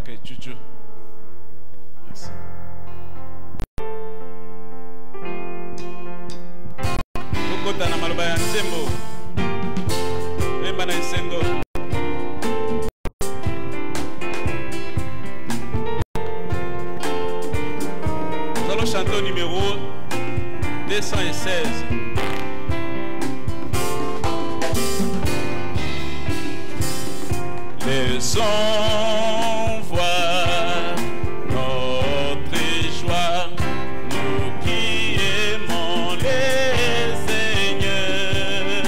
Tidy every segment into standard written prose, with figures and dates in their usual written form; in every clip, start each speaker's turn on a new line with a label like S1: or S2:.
S1: Ok, Tchouchou. Merci. Kokota na maloba ya nzembo. Remba na esengo. Nous allons chanter au numéro 216. Laissons voir notre joie, nous qui aimons les Seigneurs.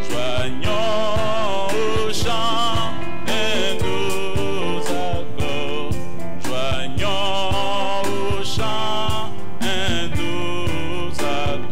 S1: Joignons au chant et nous accords. Joignons au chant et nous accords.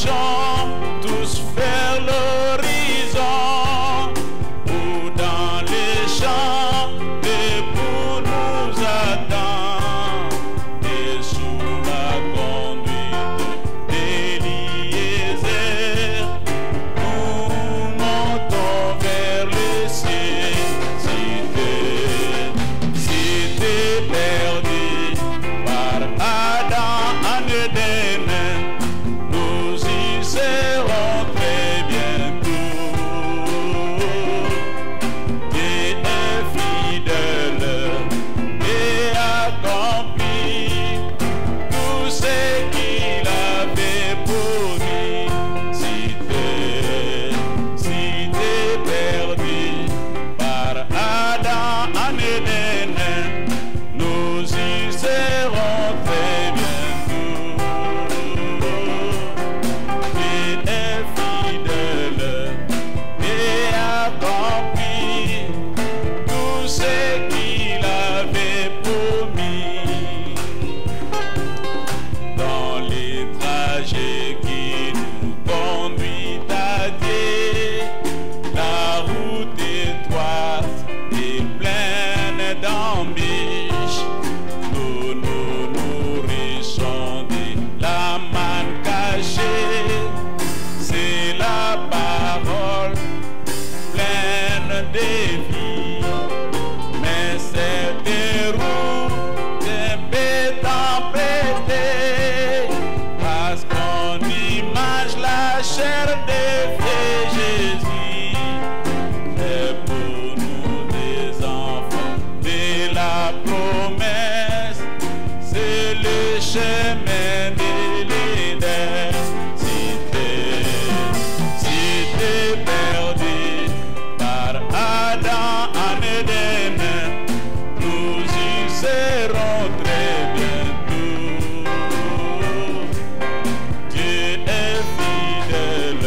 S1: marchons tous vers l'horizon, où dans les champs l'époux nous attend, et sous la conduite d'Éliézer, nous montons vers les cieux. Cité perdue par Adam en Éden, nous y serons très bientôt. Dieu est fidèle et accomplit tout ce qu'il avait promis. Cité perdue par Adam en Éden, nous y serons très bientôt. Dieu est fidèle et accomplit tout ce qu'il avait promis. Dans les trajets qui nous conduisent à Dieu, la route étroite et pleine d'embûches, nous nous nourrissons de la manne cachée. C'est la parole pleine de vie, mais c'est des roues un peu tempêtées, parce qu'on image la chair des vieux Jésus. Et pour nous des enfants de la promesse, c'est le chemin de l'Éden. Cité perdue par Adam en Éden, nous y serons très bientôt. Dieu est fidèle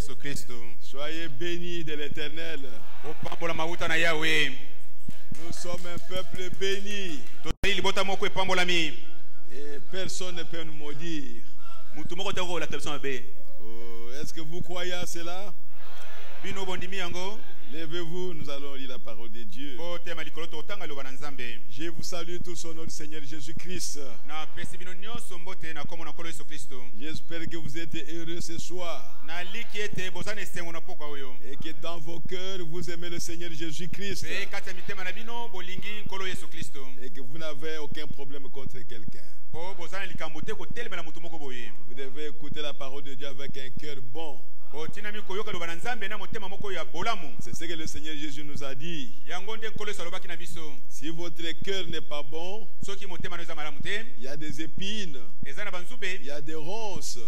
S1: Yesu Kristo.
S2: Soyez bénis de l'Éternel.
S1: Opambola mauta na Yahweh.
S2: Nous sommes un peuple béni.
S1: Tozali libota moko epambolami.
S2: Et personne ne peut nous maudire.
S1: Mutu moko teko la television abe.
S2: Oh, est-ce que vous croyez à cela?
S1: Bino bondimi yango.
S2: Levez-vous, nous allons lire la parole de Dieu. Je vous salue tous au nom du Seigneur Jésus-Christ. J'espère que vous êtes heureux ce soir. Et que dans vos cœurs, vous aimez le Seigneur Jésus-Christ. Et que vous n'avez aucun problème contre quelqu'un. Vous devez écouter la parole de Dieu avec un cœur bon. C'est ce que le Seigneur Jésus nous a dit. Si votre cœur n'est pas bon, il y a des épines, il y a des ronces.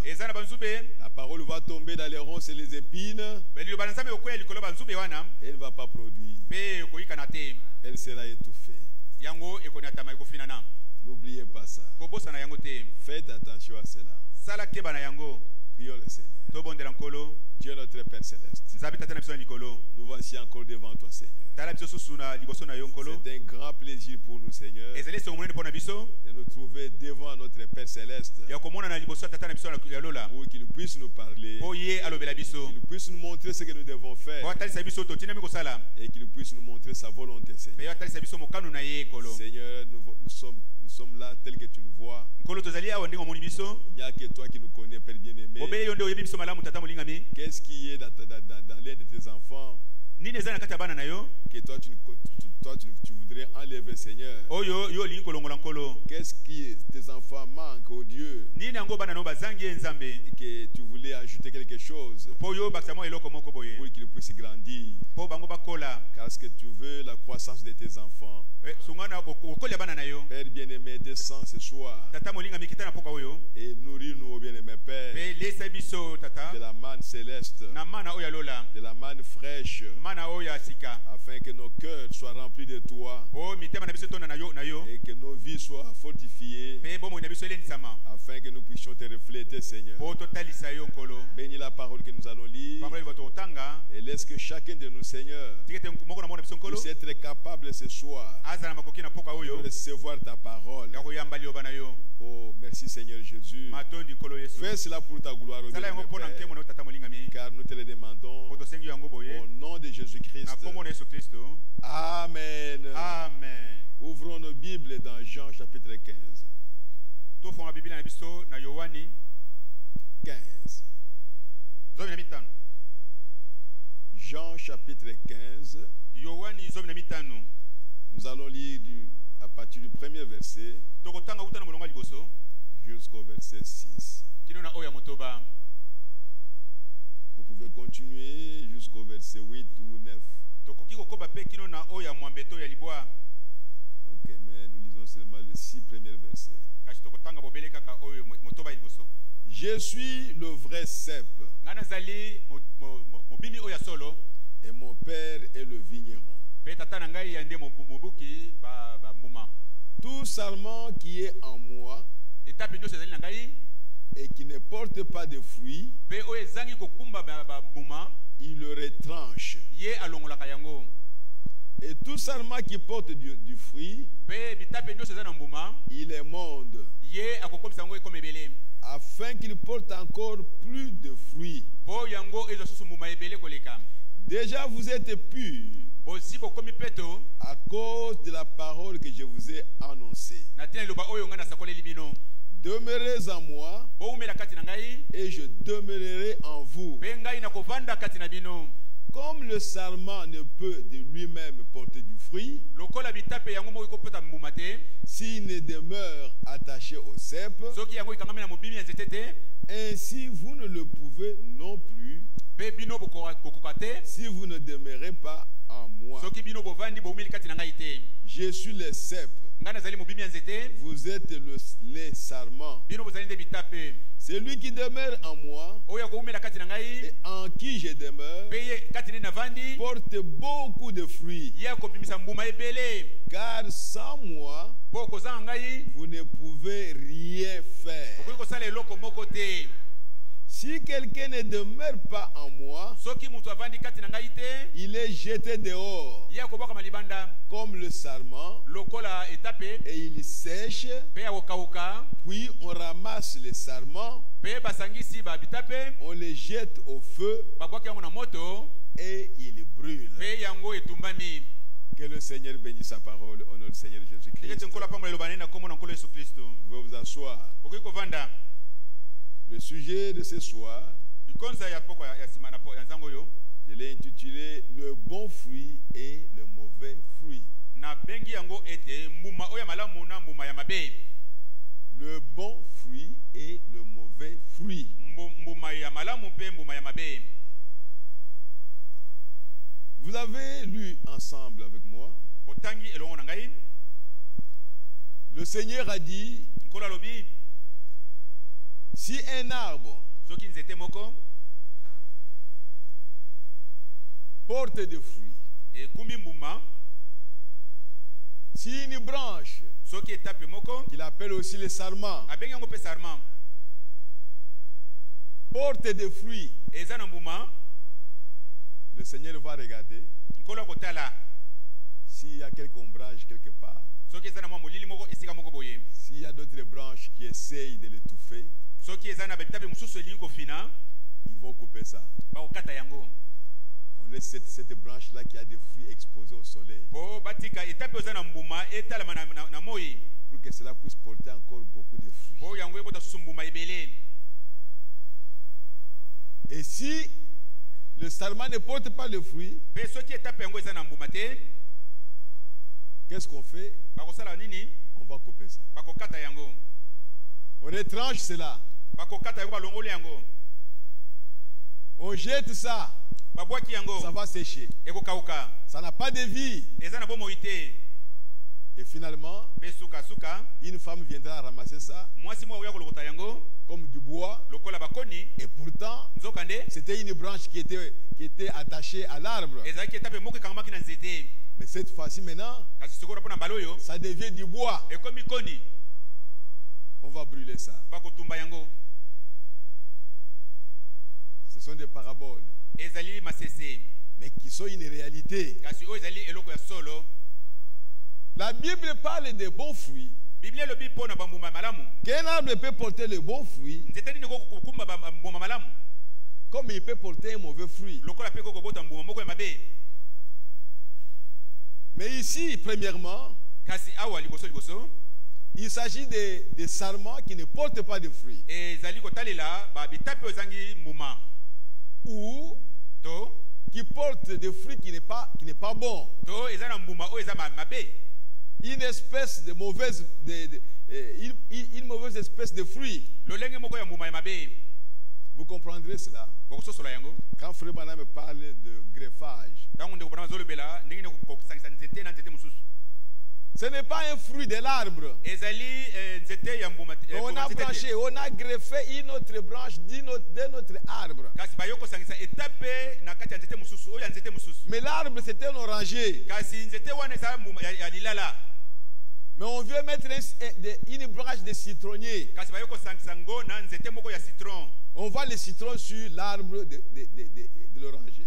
S2: La parole va tomber dans les ronces et les épines. Elle ne va pas produire. Elle sera étouffée. N'oubliez pas ça. Faites attention à cela. Prions le Seigneur. Dieu notre Père Céleste, nous voici encore devant toi, Seigneur. C'est un grand plaisir pour nous, Seigneur, de nous trouver devant notre Père Céleste pour qu'il puisse nous parler, qu'il puisse nous montrer ce que nous devons faire et qu'il puisse nous montrer sa volonté, Seigneur. Seigneur, nous sommes là tel que tu nous vois. Il n'y a que toi qui nous connais, Père bien-aimé. Qu'est-ce qui est dans l'un de tes enfants que toi tu voudrais enlever, Seigneur? Qu'est-ce qui tes enfants manquent, oh Dieu, que tu voulais ajouter quelque chose pour qu'ils puissent grandir? Parce que tu veux la croissance de tes enfants. Père bien-aimé, descends ce soir et nourris-nous, oh bien-aimé Père, de la manne céleste, de la manne fraîche, afin que nos cœurs soient remplis de toi et que nos vies soient fortifiées, afin que nous puissions te refléter, Seigneur. Bénis la parole que nous allons lire et laisse que chacun de nous, Seigneur, puisse être capable ce soir de recevoir ta parole. Oh, merci Seigneur Jésus. Fais cela pour ta gloire, oh Père, car nous te le demandons au nom de Jésus-Christ. Amen.
S1: Amen.
S2: Ouvrons nos Bibles dans Jean chapitre 15. 15. Jean chapitre 15. Nous allons lire à partir du premier verset jusqu'au verset 6. Vous pouvez continuer jusqu'au verset 8 ou 9. Ok, mais nous lisons seulement les 6 premiers versets. Je suis le vrai cep et mon père est le vigneron. Tout sarment qui est en moi et qui ne porte pas de fruits, il le retranche. Et tout sarment qui porte du fruit, il émonde, afin qu'il porte encore plus de fruits. Déjà vous êtes purs à cause de la parole que je vous ai annoncée. Demeurez en moi et je demeurerai en vous. Comme le sarment ne peut de lui-même porter du fruit s'il ne demeure attaché au cep, ainsi vous ne le pouvez non plus si vous ne demeurez pas en moi. Je suis le cep, vous êtes les sarments. Celui qui demeure en moi et en qui je demeure porte beaucoup de fruits, car sans moi vous ne pouvez rien faire. Si quelqu'un ne demeure pas en moi, il est jeté dehors comme le sarment et il sèche. Puis on ramasse les sarments, on les jette au feu et il brûle. Que le Seigneur bénisse sa parole au nom du Seigneur Jésus-Christ. Vous pouvez vous asseoir. Le sujet de ce soir, je l'ai intitulé le bon fruit et le mauvais fruit. Le bon fruit et le mauvais fruit. Vous avez lu ensemble avec moi. Le Seigneur a dit, si un arbre porte des fruits, si une branche, qu'il appelle aussi les sarments, porte des fruits, le Seigneur va regarder s'il y a quelque ombrage quelque part, s'il y a d'autres branches qui essayent de l'étouffer, ils vont couper ça. On laisse cette branche-là qui a des fruits exposés au soleil pour que cela puisse porter encore beaucoup de fruits. Et si le sarment ne porte pas le fruit, qu'est-ce qu'on fait? On va couper ça. On retranche cela. On jette ça. Ça va sécher. Ça n'a pas de vie. Et finalement, une femme viendra ramasser ça comme du bois. Et pourtant, c'était une branche qui était attachée à l'arbre. Mais cette fois-ci maintenant, ça devient du bois. On va brûler ça. Ce sont des paraboles, mais qui sont une réalité. La Bible parle des bons fruits. Qu'un arbre peut porter le bon fruit, comme il peut porter un mauvais fruit. Mais ici, premièrement, il s'agit des sarments qui ne portent pas de fruits. Ou qui portent des fruits qui n'est pas bon. Une espèce de mauvaise, une mauvaise espèce de fruit. Vous comprendrez cela quand Frère Branham parle de greffage. Ce n'est pas un fruit de l'arbre. On a branché, on a greffé une autre branche d'un autre arbre. Mais l'arbre c'était un oranger. Mais on veut mettre une branche de citronnier. On voit le citron sur l'arbre de l'oranger.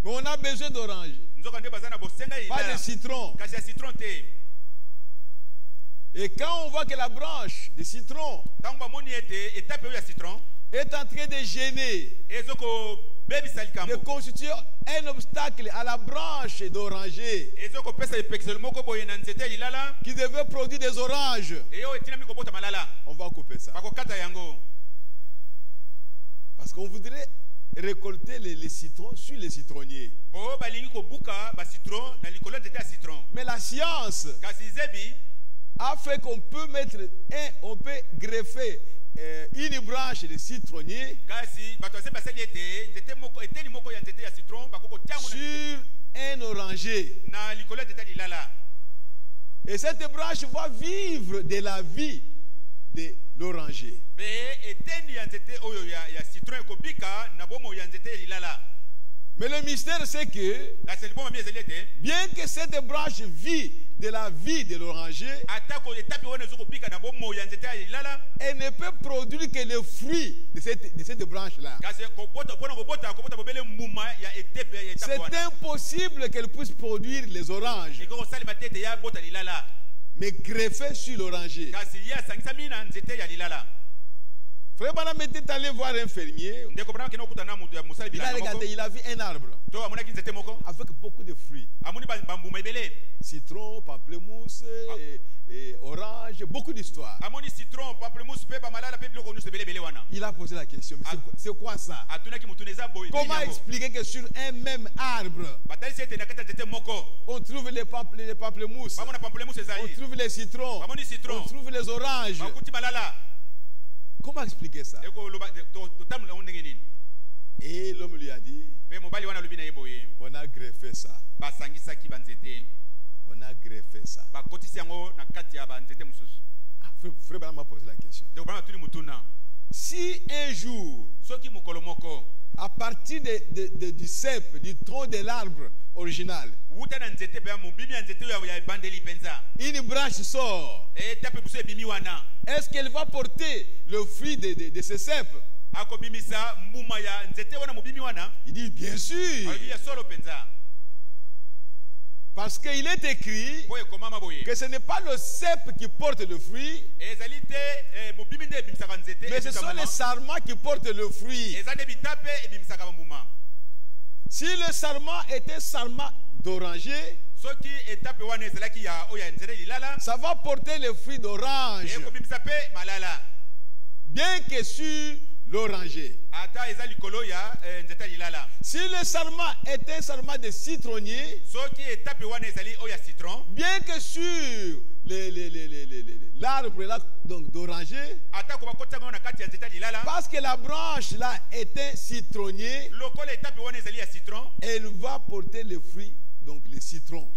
S2: Mais on a besoin d'orange. Pas de citron. Et quand on voit que la branche de citron est en train de gêner, de constituer un obstacle à la branche d'oranger qui devait produire des oranges, on va couper ça. Parce qu'on voudrait récolter les citrons sur les citronniers. Mais la science a fait qu'on peut on peut greffer une branche de citronnier sur un oranger. Et cette branche va vivre de la vie de l'oranger. Mais le mystère c'est que bien que cette branche vit de la vie de l'oranger, elle ne peut produire que le fruit de cette branche-là. C'est impossible qu'elle puisse produire les oranges, mais greffées sur l'oranger. Frère Branham était allé voir un fermier. Il a regardé, il a vu un arbre avec beaucoup de fruits. Citron, pamplemousse, et orange, beaucoup d'histoires. Il a posé la question, mais c'est quoi ça? Comment expliquer que sur un même arbre, on trouve les pamplemousses, on trouve les citrons, on trouve les oranges? Comment expliquer ça? Et l'homme lui a dit, on a greffé ça. On a greffé ça. Frère Branham m'a posé la question. Si un jour, à partir du cep, du tronc de l'arbre original, une branche sort, est-ce qu'elle va porter le fruit de ce cep? Il dit bien sûr. Parce qu'il est écrit que ce n'est pas le cep qui porte le fruit, mais ce sont les sarments qui portent le fruit. Si le sarment était sarment d'oranger, ça va porter le fruit d'orange, bien que sur l'oranger. Si le sarment était un sarment de citronnier, bien que sur l'arbre d'oranger, parce que la branche là était citronnier, elle va porter le fruit, donc les citrons.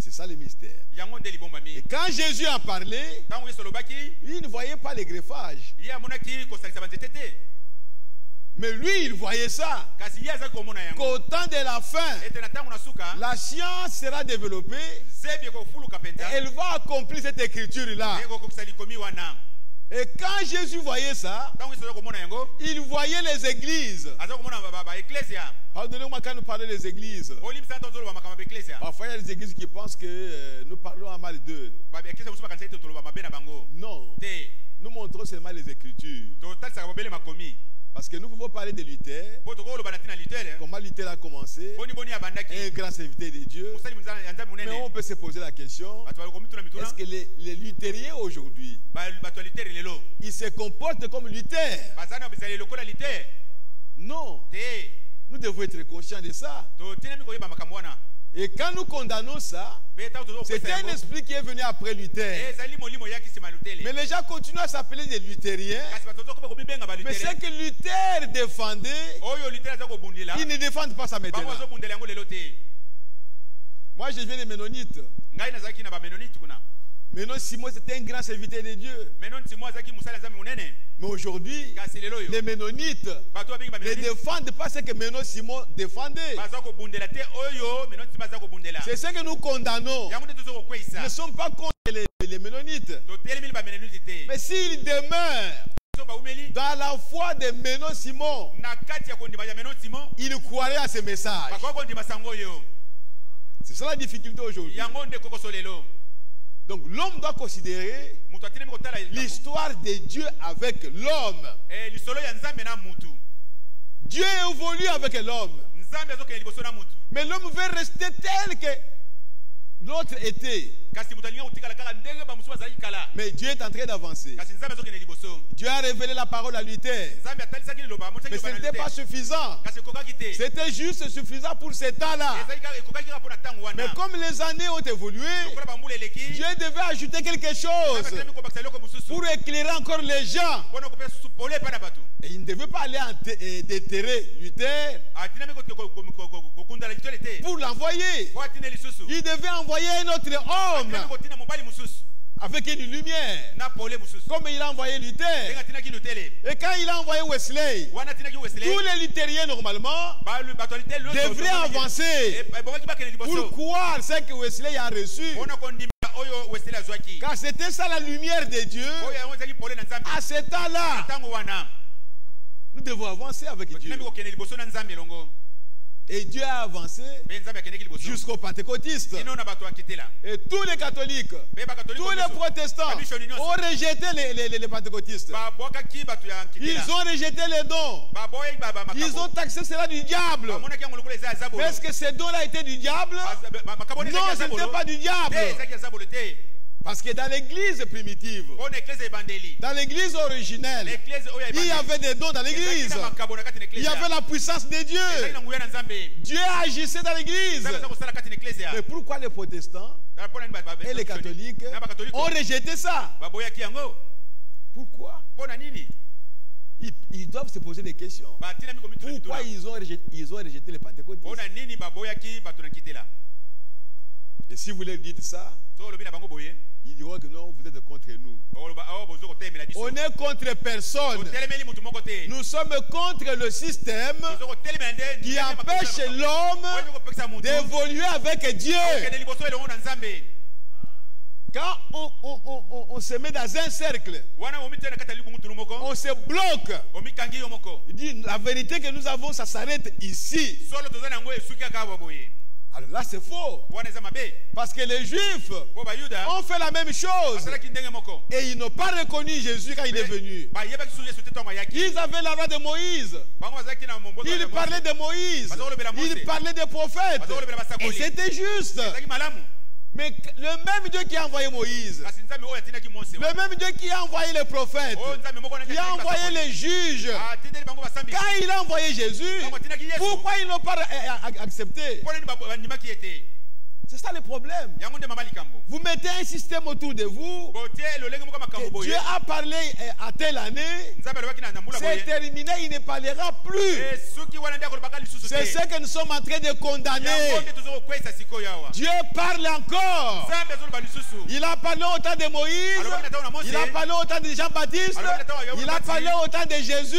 S2: C'est ça le mystère. Et quand Jésus a parlé, il ne voyait pas les greffages. Mais lui, il voyait ça. Qu'au temps de la fin, la science sera développée et elle va accomplir cette écriture-là. Et quand Jésus voyait ça, il voyait les églises. Pardonnez-moi quand nous parlons des églises. Parfois, il y a des églises qui pensent que nous parlons à mal d'eux. Non. Nous montrons seulement les écritures. Parce que nous pouvons parler de Luther, comment Luther a commencé, un grand serviteur de Dieu. Mais on peut se poser la question, est-ce que les luthériens aujourd'hui, ils se comportent comme Luther? Non. Nous devons être conscients de ça. Et quand nous condamnons ça, c'est un esprit qui est venu après Luther. Mais les gens continuent à s'appeler des luthériens. Mais ce que Luther défendait, ils ne défendent pas ça maintenant. Moi, je viens des Ménonites. Ménon Simon, c'était un grand serviteur de Dieu. Mais aujourd'hui, les Ménonites ne défendent pas ce que Ménon Simon défendait. C'est ce que nous condamnons. Nous ne sommes pas contre les Ménonites. Mais s'ils demeurent dans la foi de Ménon Simon, ils croiraient à ce message. C'est ça la difficulté aujourd'hui. Donc l'homme doit considérer l'histoire de Dieu avec l'homme. Dieu évolue avec l'homme. Mais l'homme veut rester tel que l'autre était. Mais Dieu est en train d'avancer. Dieu a révélé la parole à Luther. Mais ce n'était pas suffisant. C'était juste suffisant pour ce temps-là. Mais comme les années ont évolué, Dieu devait ajouter quelque chose pour éclairer encore les gens. Et il ne devait pas aller déterrer Luther pour l'envoyer. Il devait envoyer un autre homme
S3: avec une lumière. Comme il a envoyé Luther. Et quand il a envoyé Wesley, tous les luthériens normalement devraient avancer. Pourquoi c'est que Wesley a reçu? Car c'était ça la lumière de Dieu. À ce temps-là, nous devons avancer avec Dieu. Et Dieu a avancé jusqu'aux pentecôtistes. Et tous les catholiques, tous les protestants ont rejeté les pentecôtistes. Ils ont rejeté les dons. Ils ont taxé cela du diable. Est-ce que ces dons-là étaient du diable? Non, ce n'était pas du diable. Parce que dans l'église primitive, dans l'église originelle, il y avait des dons dans l'église. Il y avait la puissance de Dieu. Dieu agissait dans l'église. Mais pourquoi les protestants et les catholiques ont rejeté ça? Pourquoi? Ils doivent se poser des questions. Pourquoi ils ont rejeté les pentecôtistes? Et si vous leur dites ça, ils diront que non, vous êtes contre nous. On est contre personne. Nous sommes contre le système qui empêche l'homme d'évoluer avec Dieu. Quand on se met dans un cercle, on se bloque. Il dit la vérité que nous avons, ça s'arrête ici. Alors là c'est faux. Parce que les Juifs ont fait la même chose. Et ils n'ont pas reconnu Jésus quand il est venu. Ils avaient la loi de Moïse. Ils parlaient de Moïse. Ils parlaient des prophètes. Et c'était juste. Mais le même Dieu qui a envoyé Moïse, le même Dieu qui a envoyé les prophètes, qui a envoyé les juges, quand il a envoyé Jésus, pourquoi ils n'ont pas accepté? C'est ça le problème. Vous mettez un système autour de vous. Dieu a parlé à telle année. C'est terminé, il ne parlera plus. C'est ce que nous sommes en train de condamner. Dieu parle encore. Il a parlé au temps de Moïse. Il a parlé au temps de Jean-Baptiste. Il a parlé au temps de Jésus.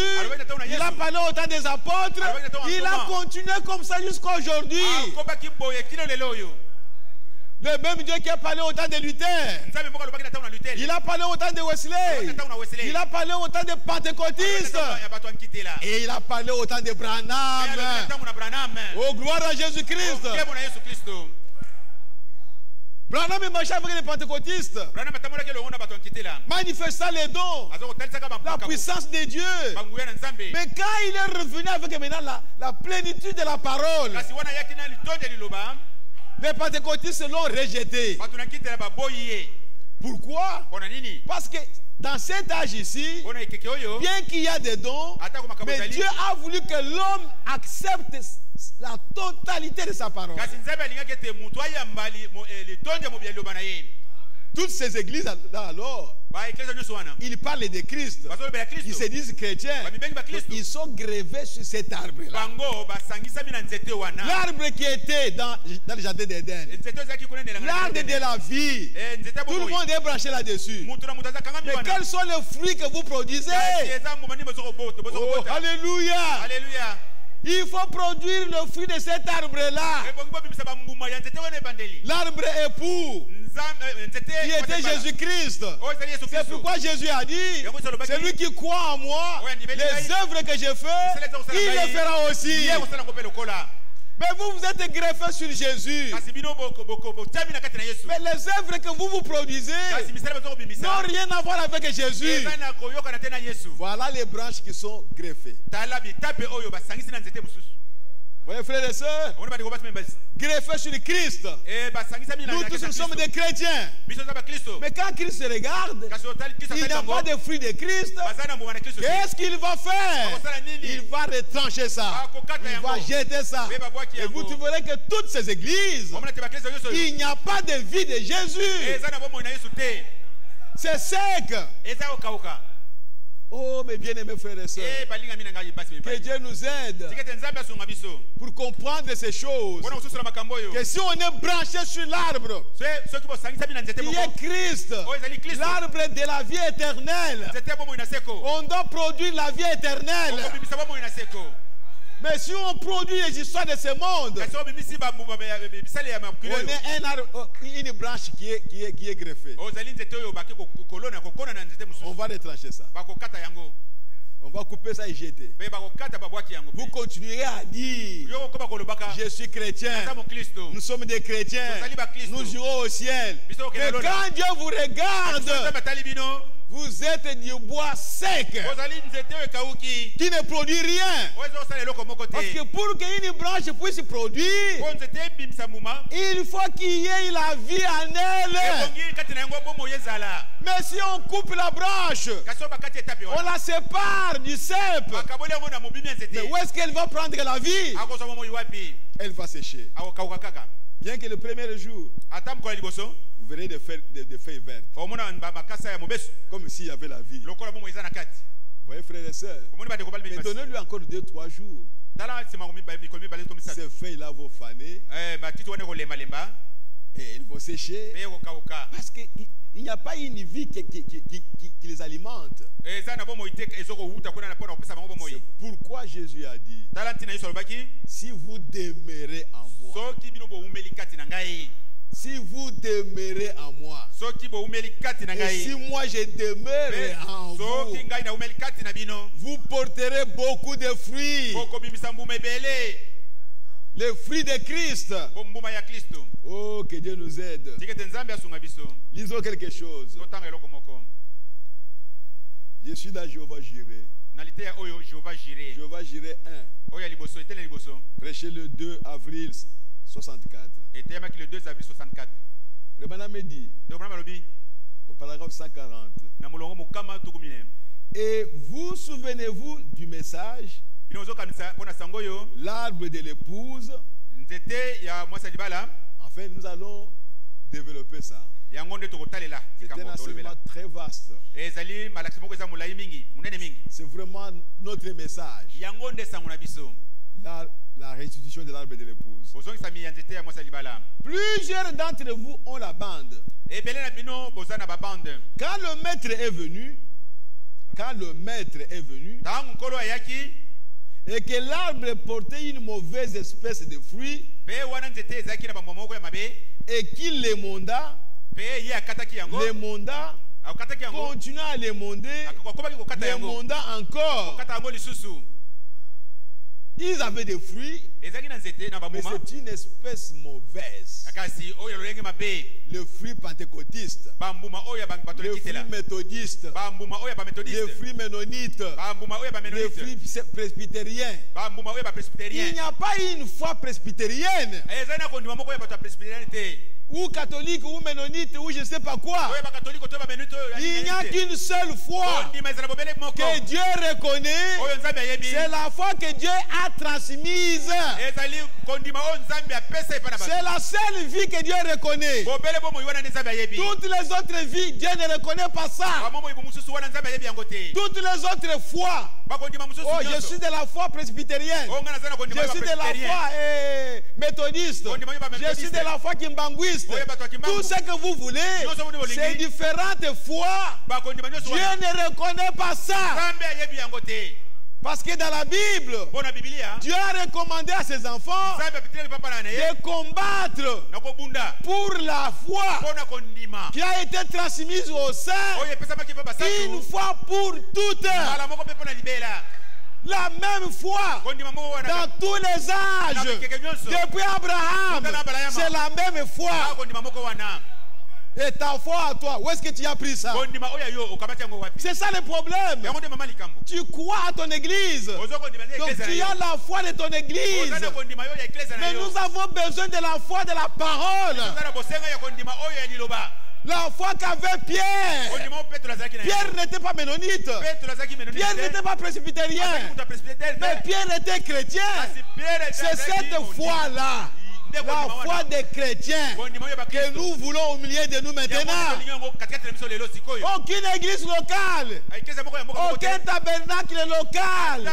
S3: Il a parlé au temps des apôtres. Il a continué comme ça jusqu'à aujourd'hui. Le même Dieu qui a parlé au temps de Luther, il a parlé au temps de Wesley, il a parlé au temps de Pentecôtistes, et il a parlé au temps de Branham. Oh, gloire à Jésus-Christ. Branham marchait avec les pentecôtistes, manifestant les dons, la puissance de Dieu. Mais quand il est revenu avec maintenant la plénitude de la parole, les pentecôtistes l'ont rejeté. Pourquoi? Parce que dans cet âge ici, bien qu'il y a des dons, mais Dieu a voulu que l'homme accepte la totalité de sa parole. Toutes ces églises là alors, ils parlent de Christ. Ils se disent chrétiens. Ils sont grevés sur cet arbre-là. L'arbre qui était dans le jardin d'Éden. L'arbre de la vie. Tout le monde est branché là-dessus. Mais quels sont les fruits que vous produisez? Oh, alléluia. Alléluia. Il faut produire le fruit de cet arbre-là. L'arbre époux qui était Jésus-Christ. C'est pourquoi Jésus a dit, celui qui croit en moi, les œuvres que je fais, il les fera aussi. Mais vous êtes greffé sur Jésus. Mais les œuvres que vous produisez n'ont rien à voir avec Jésus. Voilà les branches qui sont greffées. Vous voyez, frères et sœurs, greffés sur Christ. Nous tous nous sommes des chrétiens. Mais quand Christ regarde, il n'y a pas de fruit de Christ. Qu'est-ce qu'il va faire? Il va retrancher ça. Il va jeter ça. Et vous trouverez que toutes ces églises, il n'y a pas de vie de Jésus. C'est sec. Oh, mes bien-aimés frères et sœurs, que Dieu nous aide pour comprendre ces choses. Que si on est branché sur l'arbre, qui est Christ, l'arbre de la vie éternelle, on doit produire la vie éternelle. Mais si on produit les histoires de ce monde, on est un arbre, une branche qui est greffée. On va retrancher ça. On va couper ça et jeter. Vous continuerez à dire, je suis chrétien, nous sommes des chrétiens, nous irons au ciel. Mais quand Dieu vous regarde, vous êtes du bois sec qui ne produit rien. Parce que pour qu'une branche puisse produire, il faut qu'il y ait la vie en elle. Mais si on coupe la branche, on la sépare du cep, mais où est-ce qu'elle va prendre la vie? Elle va sécher. Bien que le premier jour, vous verrez des feuilles vertes, comme s'il y avait la vie. Vous voyez, frères et sœurs, mais donnez-lui encore 2-3 jours. Ces feuilles-là vont faner et ils vont sécher parce qu'il n'y a pas une vie qui les alimente. C'est pourquoi Jésus a dit, si vous demeurez en moi, si vous demeurez en moi, et si moi je demeure en vous, vous porterez beaucoup de fruits. Les fruits de Christ. Oh, que Dieu nous aide. Lisons quelque chose. Je suis dans Jéhovah Jireh. Jéhovah Jireh 1. Prêché le 2 avril 64. Le Bana me dit, au paragraphe 140, et vous souvenez-vous du message, l'arbre de l'épouse. Enfin, nous allons développer ça. C'est un enseignement très vaste. C'est vraiment notre message. La restitution de l'arbre de l'épouse. Plusieurs d'entre vous ont la bande. Quand le maître est venu, et que l'arbre portait une mauvaise espèce de fruit, et qu'il l'émonda, continua à l'émonder, l'émonda encore. Ils avaient des fruits, mais c'est une espèce mauvaise. Le fruit pentecôtiste, le fruit méthodiste, le fruit ménonite, le fruit presbytérien. Il n'y a pas une foi presbytérienne, ou catholique, ou ménonite, ou je ne sais pas quoi. Il n'y a qu'une seule foi que Dieu reconnaît. C'est la foi que Dieu a transmise. C'est la seule vie que Dieu reconnaît. Toutes les autres vies, Dieu ne reconnaît pas ça. Toutes les autres foi. Oh, je suis de la foi presbytérienne. Je suis de la foi méthodiste. Je suis de la foi kimbanguiste. Tout ce que vous voulez, c'est différentes foi. Dieu ne reconnaît pas ça. Parce que dans la Bible, Dieu a recommandé à ses enfants de combattre pour la foi qui a été transmise au sein une fois pour toutes. La même foi dans tous les âges, depuis Abraham, c'est la même foi. Et ta foi à toi, où est-ce que tu as pris ça? C'est ça le problème. Tu crois à ton église, donc tu as la foi de ton église. Mais nous avons besoin de la foi de la parole. La foi qu'avait Pierre. Pierre n'était pas ménonite. Pierre n'était pas presbytérien. Mais Pierre était chrétien. C'est cette foi-là La foi des chrétiens que nous voulons au milieu de nous maintenant. Aucune église locale, aucun tabernacle local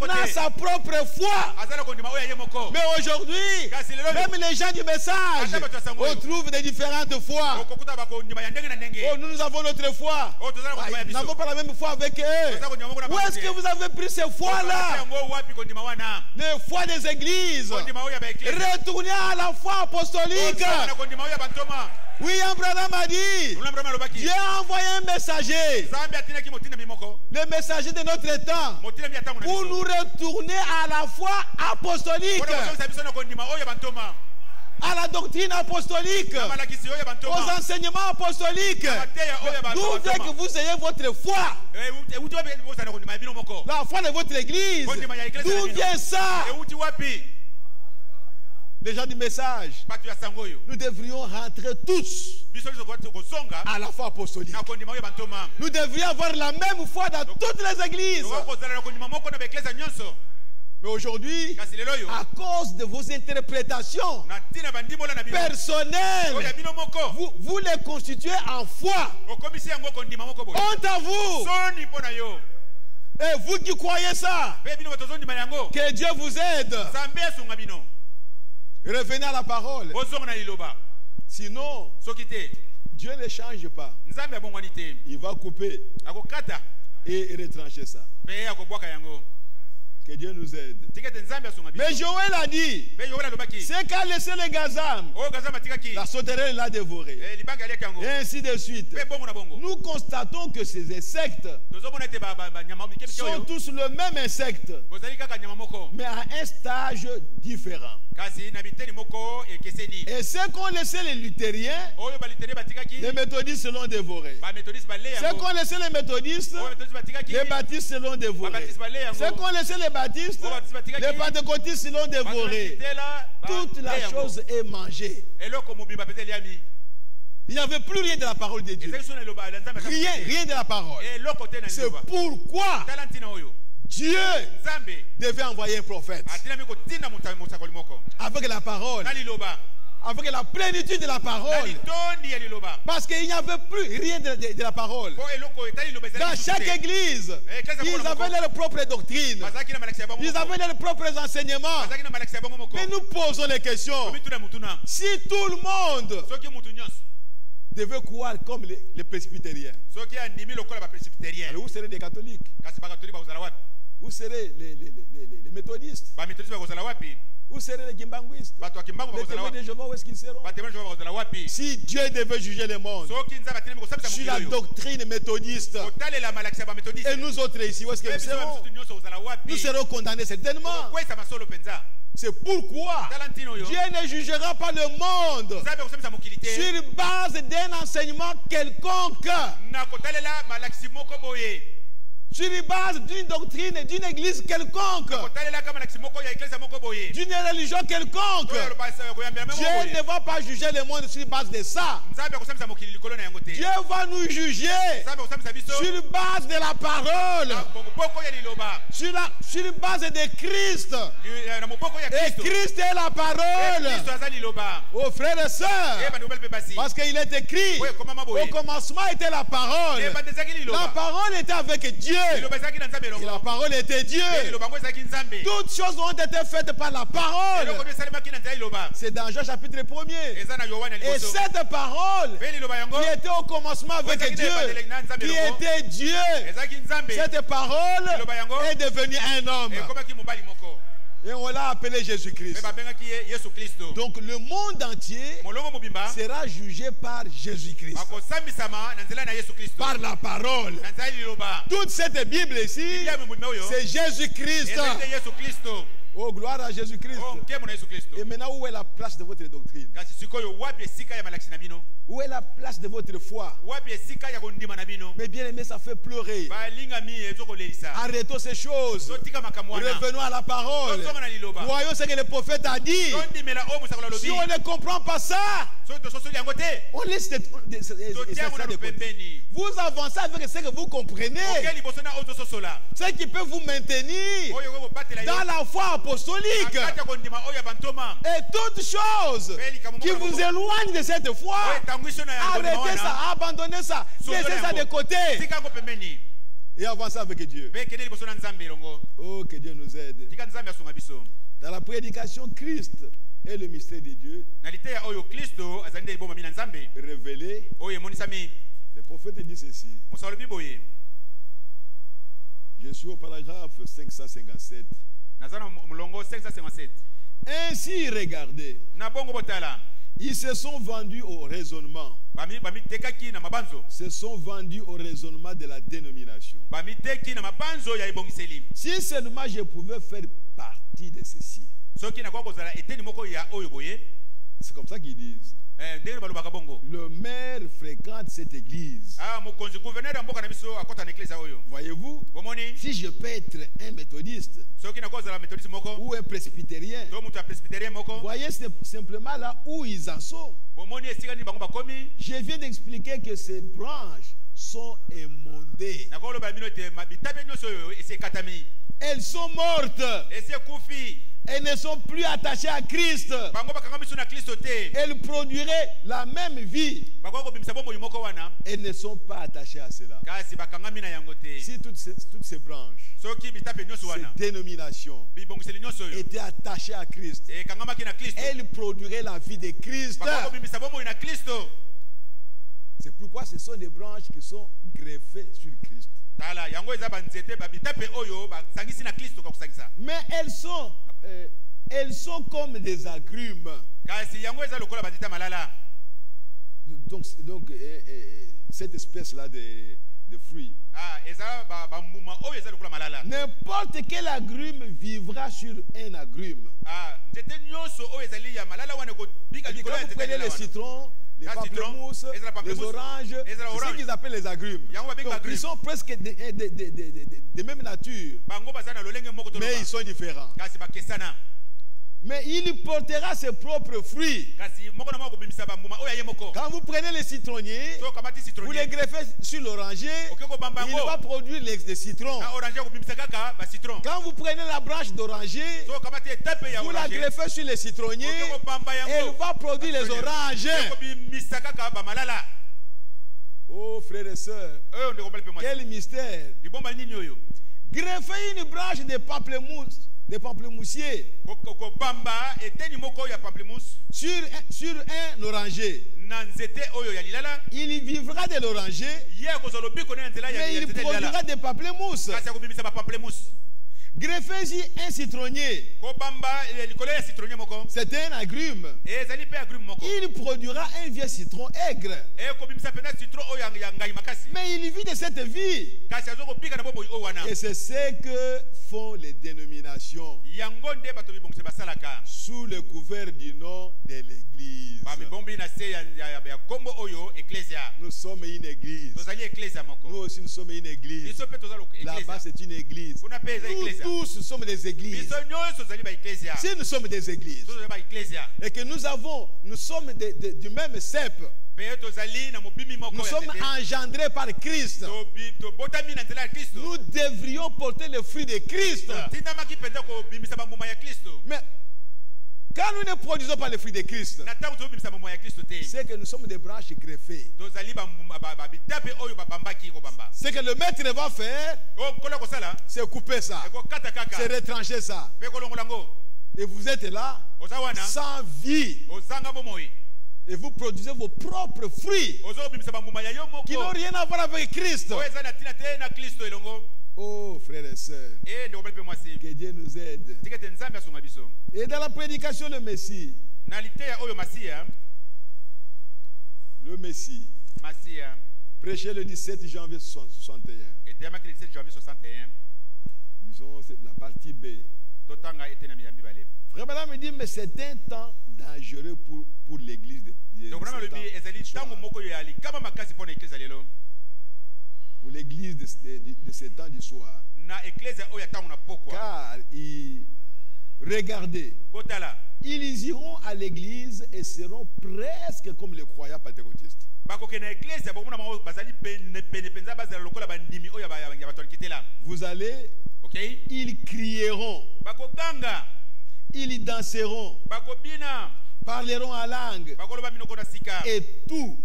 S3: n'a sa propre foi. Mais aujourd'hui, même les gens du message, on trouve des différentes foi. Oh, nous avons notre foi. Nous n'avons pas la même foi avec eux. Où est-ce que vous avez pris ces foi-là? Les foi des églises. Retournez à la foi apostolique. William Branham a dit, Dieu a envoyé un messager, le messager de notre temps, pour nous retourner à la foi apostolique, à la doctrine apostolique, aux enseignements apostoliques. D'où est que vous ayez votre foi? La foi de votre église. D'où vient ça? Les gens du message, nous devrions rentrer tous à la foi apostolique. Nous devrions avoir la même foi dans toutes les églises. Mais aujourd'hui, à cause de vos interprétations personnelles, vous les constituez en foi. Honte à vous. Et vous qui croyez ça, que Dieu vous aide. Revenez à la parole. Sinon, Dieu ne change pas. Il va couper et retrancher ça. Que Dieu nous aide. Mais Joël a dit, c'est qu'à laisser les gazam, la sauterelle l'a dévoré. Et ainsi de suite. Nous constatons que ces insectes sont tous le même insecte, mais à un stage différent. Et ceux qu'on laissé les luthériens, les méthodistes l'ont dévoré. Ceux qu'on laissé les méthodistes, les baptistes l'ont dévoré. Ceux qu'on laissé les baptistes, les pentecôtistes l'ont dévoré. Toute la chose est mangée. Il n'y avait plus rien de la parole de Dieu. Rien de la parole. C'est pourquoi Dieu devait envoyer un prophète avec la parole, avec la plénitude de la parole, parce qu'il n'y avait plus rien de la parole. Dans chaque église, ils avaient leur propre doctrine, ils avaient leurs propres enseignements. Mais nous posons les questions. Si tout le monde devait croire comme les presbytériens, alors où seraient les catholiques? Où seraient les méthodistes? Où seraient les gimbanguistes? Les témoins de Jéhovah, où est-ce qu'ils seront? Si Dieu devait juger le monde sur la doctrine méthodiste, et nous autres ici, où est-ce que nous serons? Nous serons condamnés certainement. C'est pourquoi Dieu ne jugera pas le monde sur base d'un enseignement quelconque, sur base d'une doctrine, d'une église quelconque, d'une religion quelconque. Dieu ne va pas juger le monde sur base de ça. Dieu va nous juger sur base de la parole, sur base de Christ. Et Christ est la parole. Aux frères et sœurs, parce qu'il est écrit, au commencement était la parole. La parole était avec Dieu. Et la parole était Dieu. Toutes choses ont été faites par la parole. C'est dans Jean chapitre 1er. Et cette parole qui était au commencement avec Dieu, qui était Dieu, cette parole est devenue un homme. Et on l'a appelé Jésus-Christ. Donc le monde entier sera jugé par Jésus-Christ, par la parole. Toute cette Bible ici, c'est Jésus-Christ. Oh, gloire à Jésus-Christ. Et maintenant, où est la place de votre doctrine? Où est la place de votre foi? Mais bien aimé, ça fait pleurer. Arrêtons ces choses. Revenons à la parole. Voyons ce que le prophète a dit. Si on ne comprend pas ça, on laisse ça de côté. Vous avancez avec ce que vous comprenez, ce qui peut vous maintenir dans la foi apostolique. Et toutes choses qui vous éloignent de cette foi, arrêtez ça, abandonnez ça, laissez ça de côté. Et avancez avec Dieu. Oh, que Dieu nous aide. Dans la prédication, Christ est le mystère de Dieu révélé. Le prophète dit ceci. Je suis au paragraphe 557. Ainsi, regardez, ils se sont vendus au raisonnement. Se sont vendus au raisonnement de la dénomination. Si seulement je pouvais faire partie de ceci. C'est comme ça qu'ils disent. Le maire fréquente cette église. Voyez-vous, si je peux être un méthodiste ou un presbytérien, voyez simplement là où ils en sont. Je viens d'expliquer que ces branches sont émondées. Elles sont mortes. Elles ne sont plus attachées à Christ. Elles produiraient la même vie. Elles ne sont pas attachées à cela. Si toutes ces branches, ces dénominations étaient attachées à Christ, elles produiraient la vie de Christ. C'est pourquoi ce sont des branches qui sont greffées sur Christ. Mais elles sont comme des agrumes. Donc cette espèce-là de fruits. N'importe quel agrume vivra sur un agrume. Quand vous prenez les citrons, les pamplemousses, les oranges, c'est ce qu'ils appellent les agrumes. Donc, ils sont presque de même nature, mais ils sont différents. Mais il portera ses propres fruits. Quand vous prenez les citronniers, vous les greffez sur l'oranger, il va produire les citrons. Quand vous prenez la branche d'oranger, vous la greffez sur les citronniers, elle va produire les oranges. Oh frères et sœurs, quel mystère. Greffez une branche de pamplemousse, de pamplemoussier sur un oranger. Il vivra de l'oranger, mais il produira des pamplemousses. Greffez-y un citronnier. C'est un agrume. Il produira un vieux citron aigre. Mais il vit de cette vie. Et c'est ce que font les dénominations sous le couvert du nom de l'Église. Nous sommes une église. Nous aussi nous sommes une église. Là-bas c'est une église. Nous tous sommes des églises. Si nous sommes des églises et que nous sommes du même cep, nous sommes engendrés par Christ, nous devrions porter le fruit de Christ. Mais quand nous ne produisons pas le fruit de Christ, c'est que nous sommes des branches greffées. Ce que le maître va faire, c'est couper ça, c'est retrancher ça. Et vous êtes là, sans vie. Et vous produisez vos propres fruits qui n'ont rien à voir avec Christ. Oh frères et sœurs, que Dieu nous aide. Et dans la prédication le Messie, prêché le 17 janvier 61. Disons la partie B. Frère Branham me dit, mais c'est un temps dangereux pour l'église de pour l'église de ce temps du soir. Car regardez, ils iront à l'église et seront presque comme les croyants pentecôtistes. Vous allez
S1: Okay?
S3: Ils crieront.
S1: Bakoganga.
S3: Ils danseront.
S1: Bakobina.
S3: Parleront en langue. Et tout.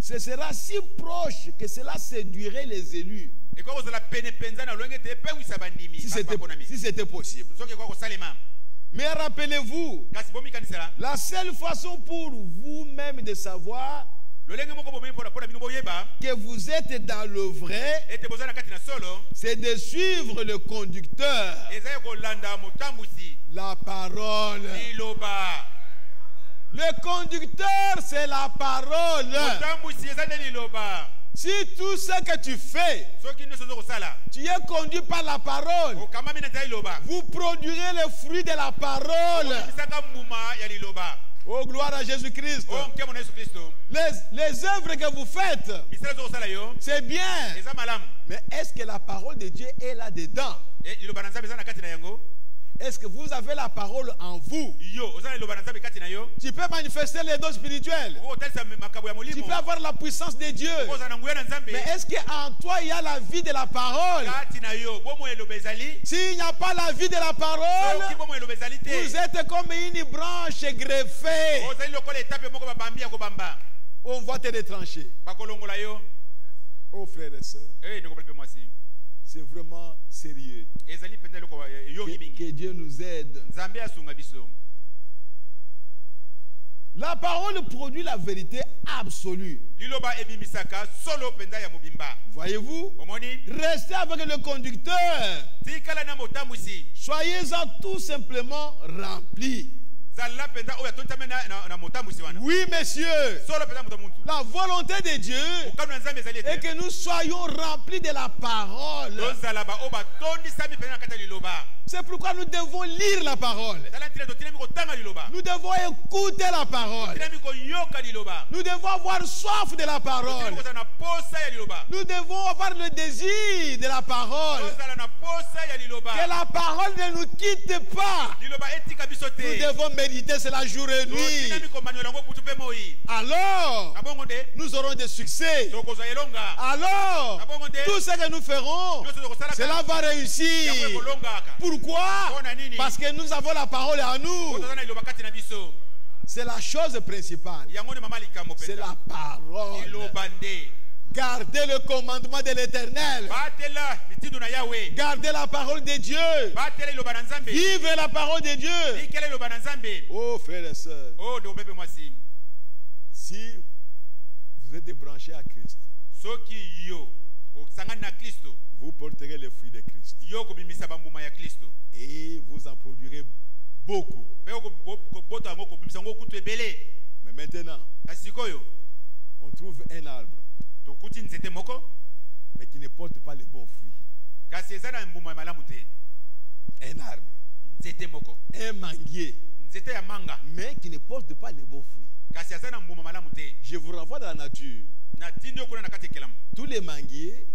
S3: Ce sera si proche que cela séduirait les élus. Si c'était possible. Mais rappelez-vous, la seule façon pour vous-même de savoir que vous êtes dans le vrai, c'est de suivre le conducteur. La parole. Le conducteur, c'est la parole. Si tout ce que tu fais, tu es conduit par la parole, vous produirez le fruit de la parole. Oh, gloire à Jésus-Christ. Les œuvres que vous faites, c'est bien. Mais est-ce que la parole de Dieu est là-dedans? Est-ce que vous avez la parole en vous? Tu peux manifester les dons spirituels. Tu peux avoir la puissance de Dieu. Mais est-ce qu'en toi il y a la vie de la parole? S'il n'y a pas la vie de la parole, vous êtes comme une branche greffée. On va te retrancher. Oh frères et sœurs, c'est vraiment sérieux. Que Dieu nous aide. La parole produit la vérité absolue. Voyez-vous? Restez avec le conducteur. Soyez-en tout simplement remplis. Oui, messieurs. La volonté de Dieu est que nous soyons remplis de la parole. C'est pourquoi nous devons lire la parole. Nous devons écouter la parole. Nous devons avoir soif de la parole. Nous devons avoir le désir de la parole. Que la parole ne nous quitte pas. Nous devons méditer cela jour et nuit. Alors, nous aurons des succès. Alors, tout ce que nous ferons, cela va réussir. Pourquoi? Parce que nous avons la parole en nous. C'est la chose principale. C'est la parole. Gardez le commandement de l'Éternel. Gardez la parole de Dieu. Vivez la parole de Dieu. Oh frères et sœurs, si vous êtes débranchés à Christ, vous porterez le fruit de Christ. Et vous en produirez beaucoup. Mais maintenant, on trouve un arbre, mais qui ne porte pas les bons fruits. Un arbre, un manguier, mais qui ne porte pas les bons fruits. Je vous renvoie dans la nature. Tous les manguiers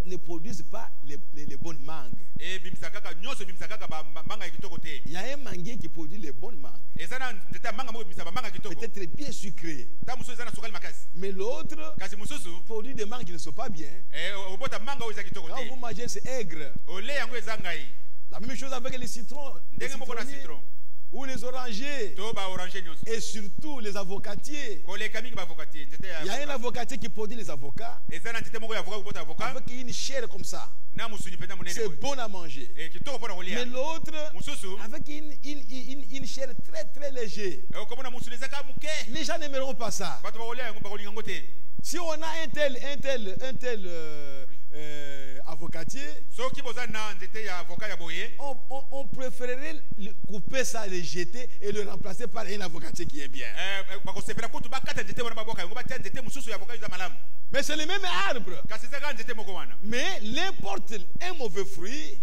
S3: ne produisent pas les bonnes mangues. Il y a un manguier qui produit les bonnes mangues. Peut-être bien sucré. Mais l'autre produit des mangues qui ne sont pas bien. Quand vous mangez, c'est aigre. La même chose avec les citrons. Ou les orangers. Et surtout les avocatiers. Il y a un avocatier qui produit les avocats avec une chair comme ça. C'est bon à manger. Mais l'autre avec une chair très très légère. Les gens n'aimeront pas ça. Si on a un tel avocatier, on préférerait couper ça, le jeter et le remplacer par un avocatier qui est bien. Mais c'est le même arbre. Mais l'un porte un mauvais fruit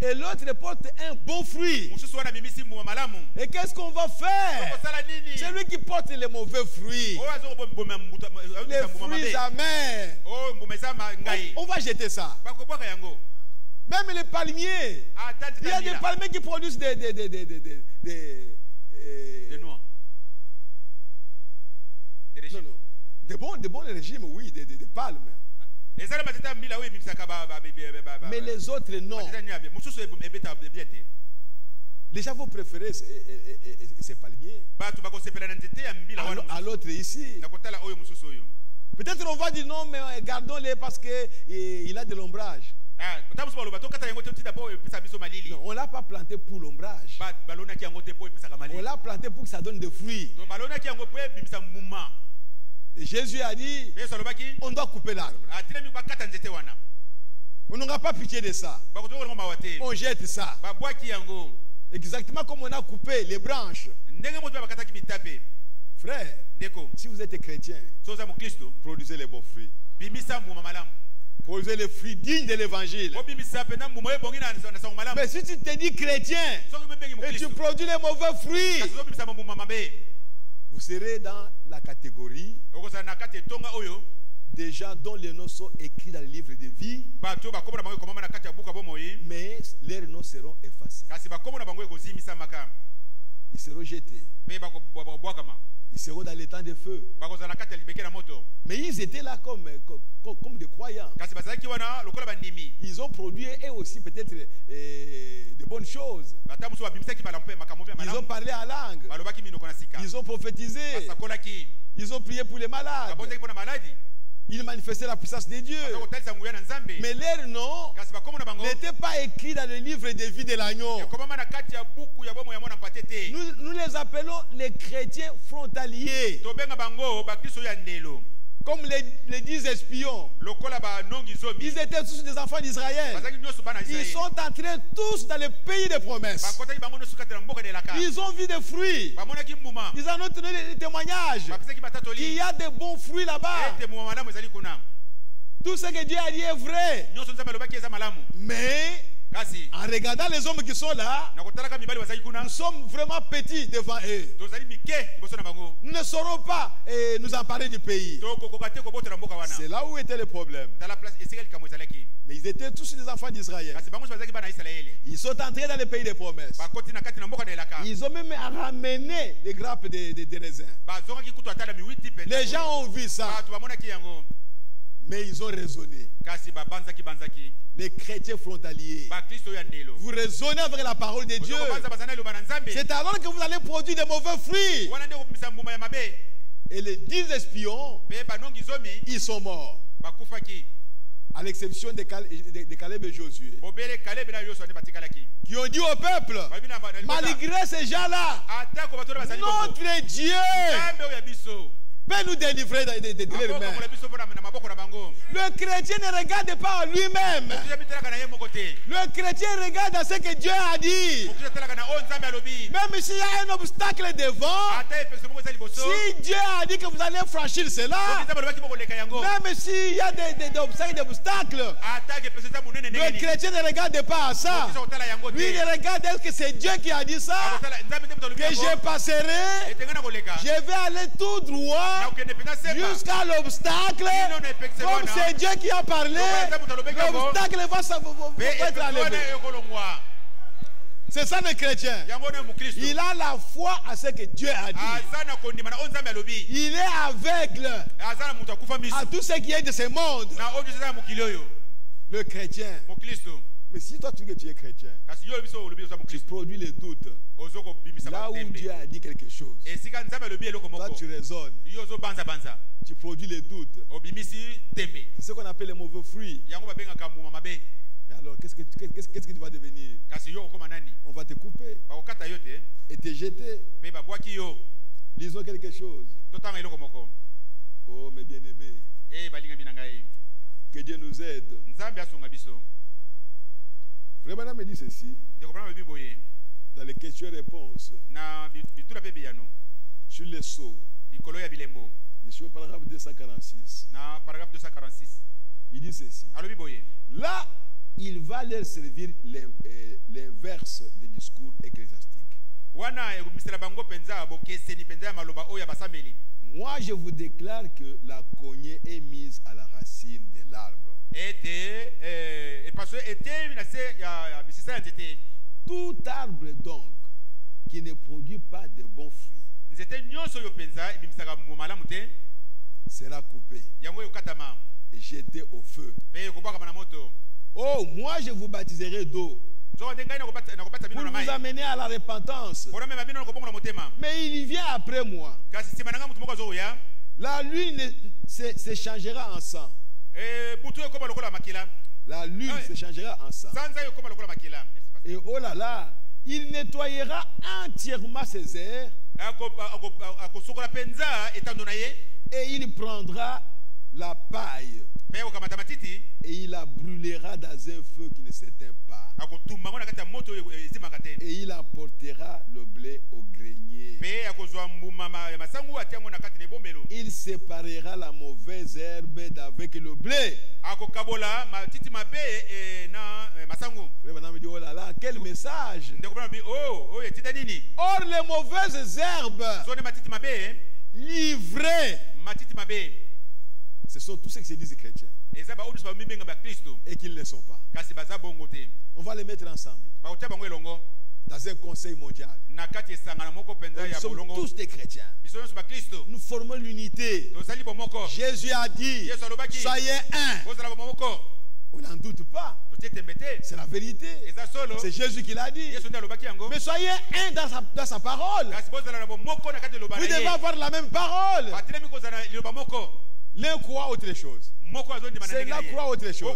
S3: et l'autre porte un bon fruit. Et qu'est-ce qu'on va faire? Celui qui porte les mauvais fruits, les fruits amers, on va jeter ça. Même les palmiers, il y a des palmiers qui produisent des noix. Des bons régimes, oui, des palmes. Mais les autres, non. Les gens vont préférer ces palmiers à l'autre ici. Peut-être on va dire non, mais gardons-les parce qu'il a de l'ombrage. Non, on ne l'a pas planté pour l'ombrage. On l'a planté pour que ça donne des fruits. Et Jésus a dit, on doit couper l'arbre. On n'aura pas pitié de ça. On jette ça. Exactement comme on a coupé les branches. Frère, si vous êtes chrétien, produisez les bons fruits. Produisez les fruits dignes de l'évangile. Mais si tu te dis chrétien et tu produis les mauvais fruits, vous serez dans la catégorie des gens dont les noms sont écrits dans le livre de vie, mais leurs noms seront effacés. Ils seront jetés. Ils seront dans les temps de feu. Mais ils étaient là comme des croyants. Ils ont produit eux aussi peut-être de bonnes choses. Ils ont parlé en langue. Ils ont prophétisé. Ils ont prié pour les malades. Ils manifestaient la puissance de Dieu. Mais leur nom n'était pas écrit dans le livre de vie de l'agneau. Nous les appelons les chrétiens frontaliers. Comme les 10 espions. Ils étaient tous des enfants d'Israël. Ils sont entrés tous dans le pays des promesses. Ils ont vu des fruits. Ils en ont donné des témoignages qu'il y a de bons fruits là-bas. Tout ce que Dieu a dit est vrai. Mais en regardant les hommes qui sont là, nous sommes vraiment petits devant eux. Nous ne saurons pas nous emparer du pays. C'est là où était le problème. Mais ils étaient tous les enfants d'Israël. Ils sont entrés dans le pays des promesses. Ils ont même ramené les grappes de raisins. Les gens ont vu ça. Mais ils ont raisonné. Les chrétiens frontaliers, vous raisonnez avec la parole de Dieu. C'est alors que vous allez produire de mauvais fruits. Et les 10 espions, ils sont morts. À l'exception de Caleb et Josué, qui ont dit au peuple, malgré ces gens-là, notre Dieu peut nous délivrer de leurs mains. Le chrétien ne regarde pas à lui-même. Le chrétien regarde à ce que Dieu a dit. Même s'il y a un obstacle devant, si Dieu a dit que vous allez franchir cela, même s'il y a des obstacles, le chrétien ne regarde pas à ça. Lui, il regarde est-ce que c'est Dieu qui a dit ça, que je passerai, je vais aller tout droit jusqu'à l'obstacle. Comme c'est Dieu qui a parlé, l'obstacle va être enlevé. C'est ça le chrétien. Il a la foi à ce que Dieu a dit. Il est aveugle à tout ce qui est de ce monde. Le chrétien. Mais si toi tu dis que tu es chrétien, tu produis les doutes. Là où Dieu a dit quelque chose, toi tu raisonnes. Tu produis les doutes. C'est ce qu'on appelle les mauvais fruits. Mais alors, qu'est-ce que tu vas devenir? On va te couper et te jeter. Lisons quelque chose. Oh, mes bien-aimés, que Dieu nous aide. Frère Branham me dit ceci dans les questions-réponses sur les sceaux. Je suis au paragraphe 246. Il dit ceci. Là, il va leur servir l'inverse des discours ecclésiastiques. Moi, je vous déclare que la cognée est mise à la racine de l'arbre. Tout arbre donc qui ne produit pas de bons fruits sera coupé. jeté au feu. Oh, moi je vous baptiserai d'eau pour vous amener à la repentance. Mais il vient après moi. La lune se changera en sang. La lune se changera en sang. Et oh là là, il nettoyera entièrement ses airs. Et il prendra la paille. Et il la brûlera dans un feu qui ne s'éteint pas. Et il apportera le blé au grenier. Il séparera la mauvaise herbe d'avec le blé. Me dit, oh là là, quel message! Or, les mauvaises herbes livrées, ce sont tous ceux qui se disent chrétiens et qui ne le sont pas. On va les mettre ensemble dans un conseil mondial. Nous sommes tous des chrétiens. Nous formons l'unité. Jésus a dit, soyez un. On n'en doute pas. C'est la vérité. C'est Jésus qui l'a dit. Mais soyez un dans sa parole. Vous devez avoir la même parole. L'un croit autre chose. C'est-là croit autre chose.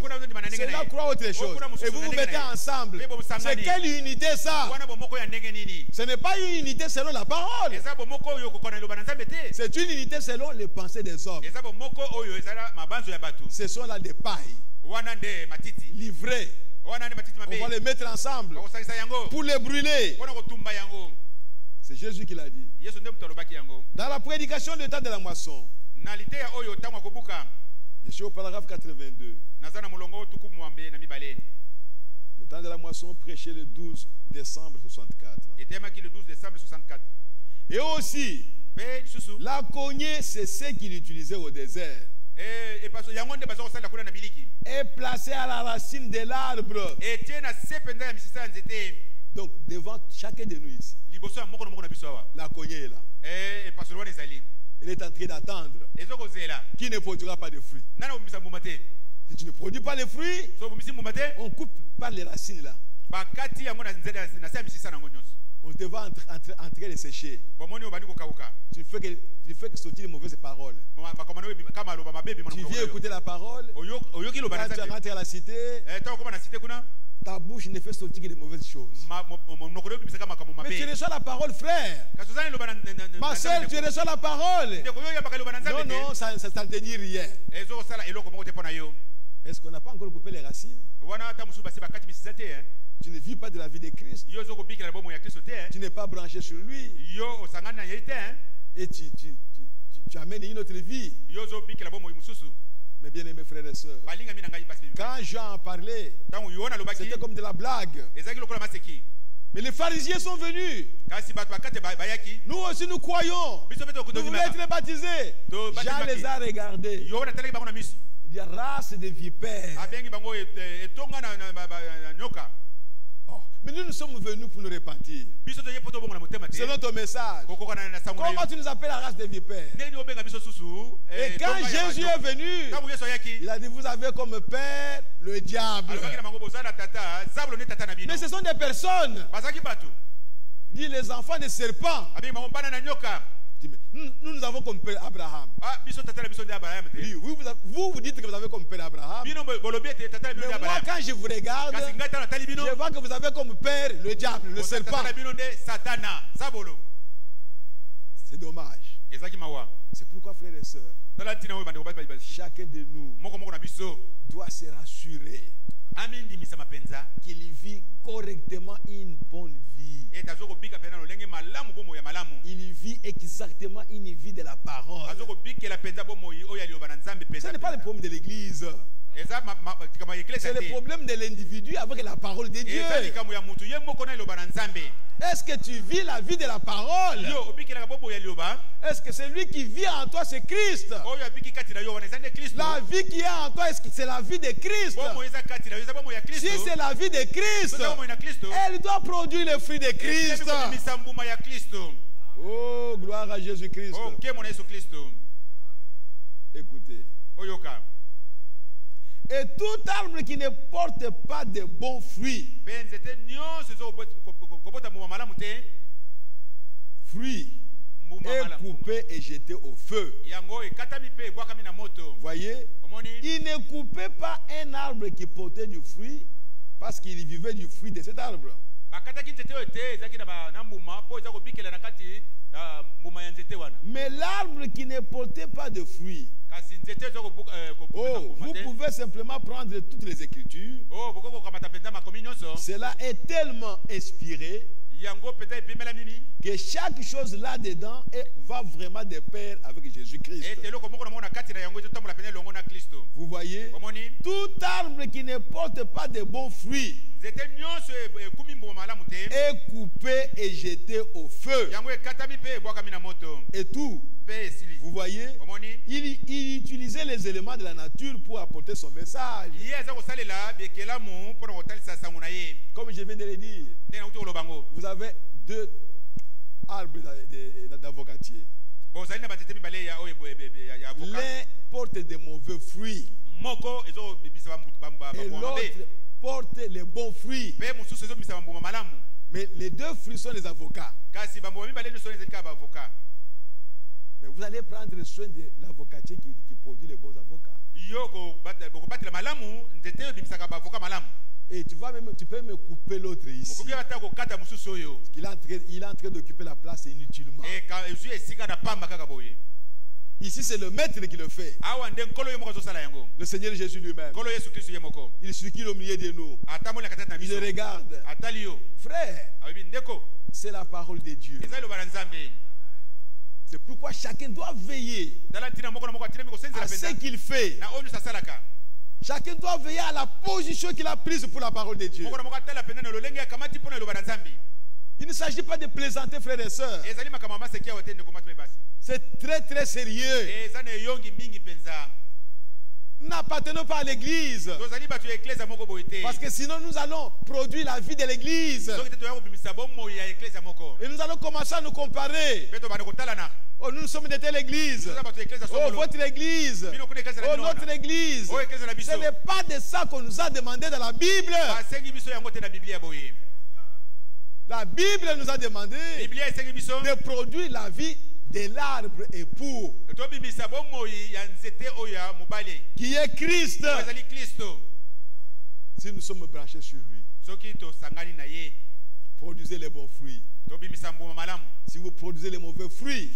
S3: C'est-là croit autre chose. Et vous vous mettez ensemble. C'est quelle unité ça? Ce n'est pas une unité selon la parole. C'est une unité selon les pensées des hommes. Ce sont là des pailles livrées. On va les mettre ensemble pour les brûler. C'est Jésus qui l'a dit. Dans la prédication du temps de la moisson, je suis au paragraphe 82. Le temps de la moisson, prêché le 12 décembre 64. Et aussi, la cognée, c'est ce qu'il utilisait au désert. Est placé à la racine de l'arbre. Donc, devant chacun de nous ici, la cognée est là. Il est en train d'attendre qui ne produira pas de fruits. Si tu ne produis pas de fruits, on coupe par les racines là. On te va en train de sécher. Tu fais que sortir les mauvaises paroles. Tu viens écouter la parole. Quand tu rentres à la cité, ta bouche ne fait sortir que des mauvaises choses. Mais tu reçois la parole, frère. Ma soeur, tu reçois la parole. Non, non, ça ne te dit rien. Est-ce qu'on n'a pas encore coupé les racines? Tu ne vis pas de la vie de Christ. Tu n'es pas branché sur lui. Et tu amènes une autre vie. Mes bien-aimés frères et sœurs, quand Jean en parlait, c'était comme de la blague. Mais les pharisiens sont venus. Nous aussi nous croyons. Nous voulons être baptisés. Jean les a regardés. Il dit race de vipères. Oh, mais nous sommes venus pour nous repentir. C'est notre message. Comment tu nous appelles la race des vipères? Et quand Jésus est venu, il a dit vous avez comme père le diable. Mais ce sont des personnes. Il dit les enfants des serpents. Nous avons comme père Abraham. Oui, vous dites que vous avez comme père Abraham. Mais moi, quand je vous regarde, je vois que vous avez comme père le diable, le serpent. C'est dommage. C'est pourquoi, frères et sœurs, chacun de nous doit se rassurer qu'il vit correctement une bonne vie. Il vit exactement une vie de la parole. Ce n'est pas le problème de l'église. C'est le problème de l'individu avec la parole de Dieu. Est-ce que tu vis la vie de la parole? Est-ce que celui qui vit en toi c'est Christ? La vie qui est en toi, est-ce que c'est la vie de Christ? Si c'est la vie de Christ, elle doit produire le fruit de Christ. Oh, gloire à Jésus-Christ. Écoutez, Et tout arbre qui ne porte pas de bons fruits, est coupé et jeté au feu. Voyez, il ne coupait pas un arbre qui portait du fruit parce qu'il vivait du fruit de cet arbre. Mais l'arbre qui ne portait pas de fruits, vous pouvez simplement prendre toutes les Écritures. Cela est tellement inspiré que chaque chose là-dedans va vraiment de pair avec Jésus-Christ. Vous voyez, tout arbre qui ne porte pas de bons fruits est coupé et jeté au feu. Et tout, vous voyez, il utilisait les éléments de la nature pour apporter son message. Comme je viens de le dire, vous avez deux arbres d'avocatier. L'un porte de mauvais fruits et l'autre porte les bons fruits. Mais les deux fruits sont les avocats. Mais vous allez prendre soin de l'avocatier qui produit les bons avocats. Et tu peux me couper l'autre ici. Il est en train d'occuper la place inutilement. Ici, c'est le maître qui le fait. Le Seigneur Jésus lui-même. Il circule au milieu de nous. Il regarde. Frère, c'est la parole de Dieu. C'est pourquoi chacun doit veiller à ce qu'il fait. Chacun doit veiller à la position qu'il a prise pour la parole de Dieu. Il ne s'agit pas de plaisanter, frères et sœurs. C'est très très sérieux. N'appartenons pas à l'église. Parce que sinon nous allons produire la vie de l'église. Et nous allons commencer à nous comparer. Oh, nous sommes de telle église. Oh, votre église. Oh, notre église. Ce n'est pas de ça qu'on nous a demandé dans la Bible. La Bible nous a demandé de produire la vie de l'arbre époux qui est Christ. Si nous sommes branchés sur lui, produisez les bons fruits. Si vous produisez les mauvais fruits,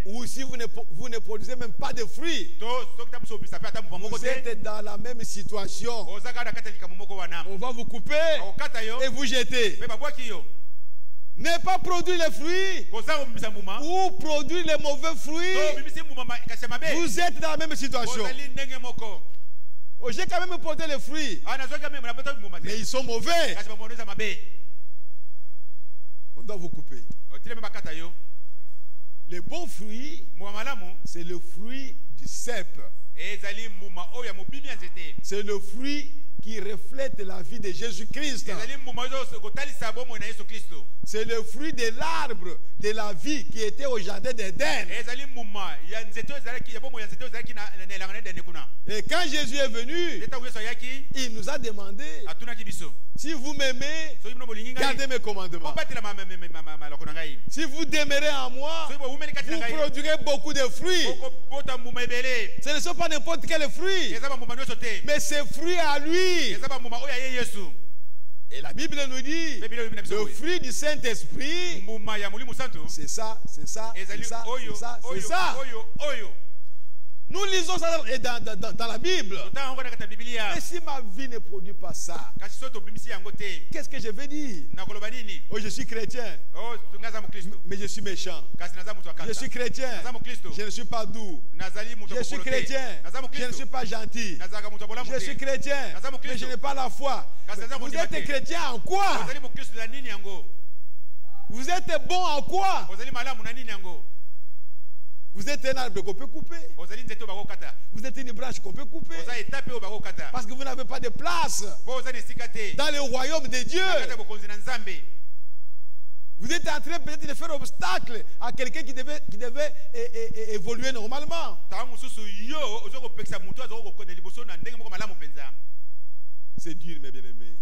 S3: ou si vous ne produisez même pas de fruits, vous êtes dans la même situation. On va vous couper et vous jeter. Ne pas produire les fruits ou produire les mauvais fruits, vous êtes dans la même situation. Oh, j'ai quand même porté les fruits, mais ils sont mauvais. On doit vous couper. Les bons fruits, c'est le fruit du cep. C'est le fruit qui reflète la vie de Jésus-Christ. C'est le fruit de l'arbre de la vie qui était au jardin d'Éden. Et quand Jésus est venu, il nous a demandé: si vous m'aimez, gardez mes commandements. Si vous demeurez en moi, vous produirez beaucoup de fruits. Ce ne sont pas n'importe quel fruit, mais c'est fruit à lui. Et la Bible nous dit, le fruit du Saint-Esprit, c'est ça, c'est ça, c'est ça, c'est ça, c'est ça. Nous lisons ça dans la Bible. Mais si ma vie ne produit pas ça, qu'est-ce que je vais dire? Oh, je suis chrétien, mais je suis méchant. Je suis chrétien, je ne suis pas doux. Je suis chrétien, je ne suis pas gentil. Je suis chrétien, mais je n'ai pas la foi. Vous êtes chrétien en quoi? Vous êtes bon en quoi? Vous êtes un arbre qu'on peut couper. Vous êtes une branche qu'on peut couper. Parce que vous n'avez pas de place dans le royaume de Dieu. Vous êtes en train peut-être de faire obstacle à quelqu'un qui devait évoluer normalement. C'est dur, mes bien-aimés.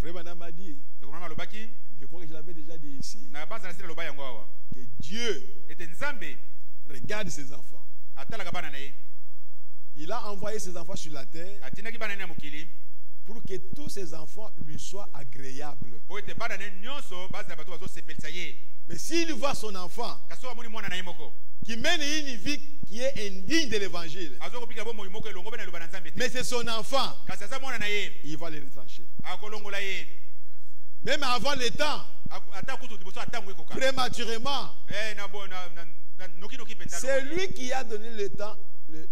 S3: Frère Madame m'a dit, je crois que je l'avais déjà dit ici, que Dieu regarde ses enfants. Il a envoyé ses enfants sur la terre pour que tous ses enfants lui soient agréables. Mais s'il voit son enfant qui mène une vie qui est indigne de l'évangile, mais c'est son enfant, il va le retrancher. Même avant le temps, prématurément, c'est lui qui a donné le temps,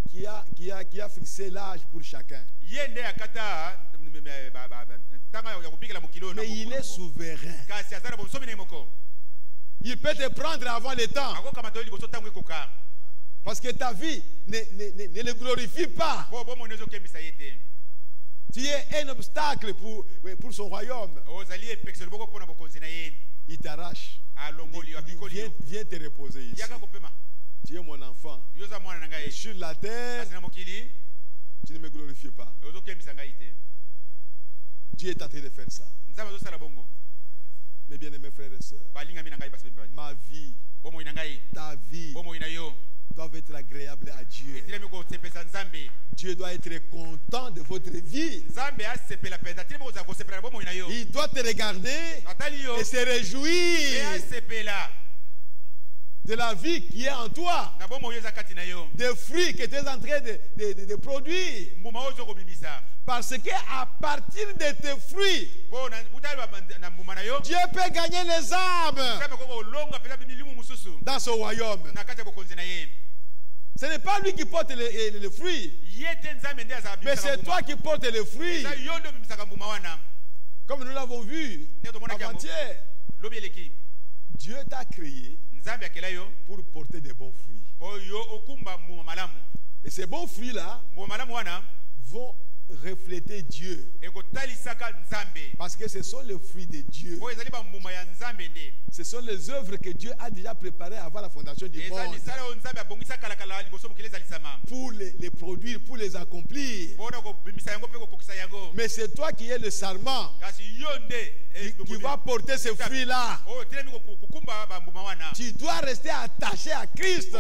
S3: qui a fixé l'âge pour chacun. Mais il est souverain. Il peut te prendre avant le temps. Parce que ta vie ne le glorifie pas. Tu es un obstacle pour son royaume. Il t'arrache. Viens te reposer ici. Tu es mon enfant. Et sur la terre, tu ne me glorifies pas. Dieu est en train de faire ça. Mes bien-aimés frères et sœurs, ma vie, ta vie doivent être agréables à Dieu. Dieu doit être content de votre vie. Il doit te regarder et se réjouir de la vie qui est en toi, des fruits que tu es en train de produire. Parce qu'à partir de tes fruits, Dieu peut gagner les âmes dans son royaume. Ce n'est pas lui qui porte les fruits, mais c'est toi qui portes les fruits. Comme nous l'avons vu avant-hier, Dieu t'a créé pour porter des bons fruits. Et ces bons fruits-là vont refléter Dieu. Parce que ce sont les fruits de Dieu. Ce sont les œuvres que Dieu a déjà préparées avant la fondation du monde. Pour les produire, pour les accomplir. Mais c'est toi qui es le sarment qui va porter ces fruits-là. Tu dois rester attaché à Christ.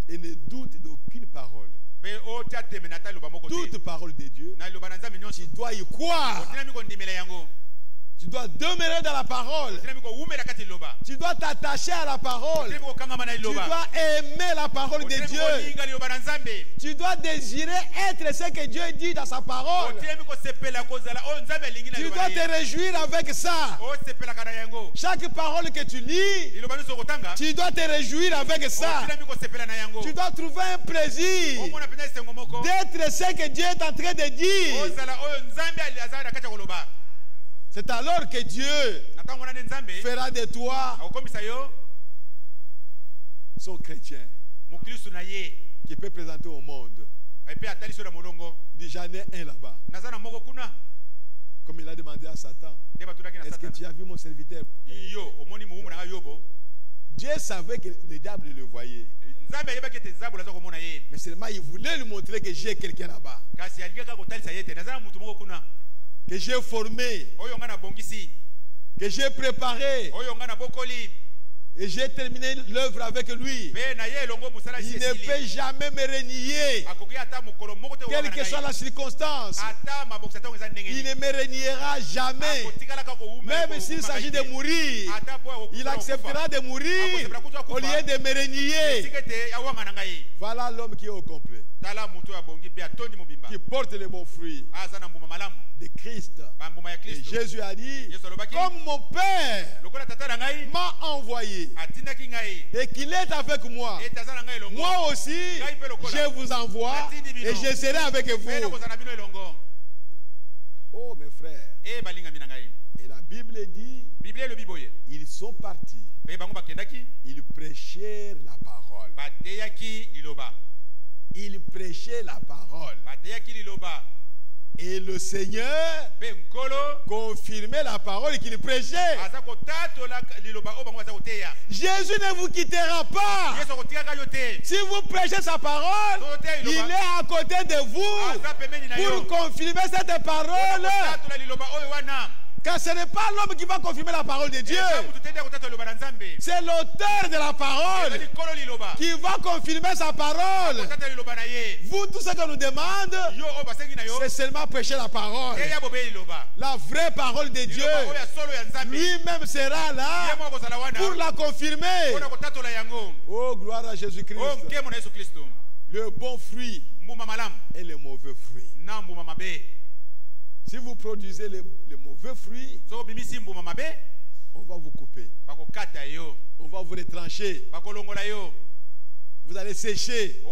S3: Et ne doute d'aucune parole. Toute parole de Dieu, tu dois y croire. Tu dois demeurer dans la parole. Tu dois t'attacher à la parole. Tu dois aimer la parole de Dieu. Tu dois désirer être ce que Dieu dit dans sa parole. Tu dois te réjouir avec ça. Chaque parole que tu lis, tu dois te réjouir avec ça. Tu dois trouver un plaisir d'être ce que Dieu est en train de dire. C'est alors que Dieu fera de toi son chrétien qui peut présenter au monde. Il dit, j'en ai un là-bas. Comme il a demandé à Satan, est-ce que tu as vu mon serviteur? Dieu savait que le diable le voyait. Mais seulement il voulait lui montrer que j'ai quelqu'un là-bas, que j'ai formé, que j'ai préparé, et j'ai terminé l'œuvre avec lui. Il ne peut jamais me renier, quelle que soit la circonstance. Il ne me reniera jamais. Même s'il s'agit de mourir, il acceptera de mourir au lieu de me renier. Voilà l'homme qui est au complet, qui porte les bons fruits de Christ. Et Jésus a dit, comme mon Père m'a envoyé et qu'il est avec moi, moi aussi je vous envoie et je serai avec vous. Oh mes frères, et la Bible dit, ils sont partis, ils prêchèrent la parole. Ils prêchaient la parole. Et le Seigneur confirmait la parole qu'il prêchait. Jésus ne vous quittera pas. Si vous prêchez sa parole, il est à côté de vous pour confirmer cette parole. Car ce n'est pas l'homme qui va confirmer la parole de Dieu. C'est l'auteur de la parole qui va confirmer sa parole. Vous, tout ce qu'on nous demande, c'est seulement prêcher la parole. La vraie parole de Dieu. Lui-même sera là pour la confirmer. Oh, gloire à Jésus-Christ. Le bon fruit et le mauvais fruit. Si vous produisez les mauvais fruits, on va vous couper. On va vous retrancher. Vous allez sécher.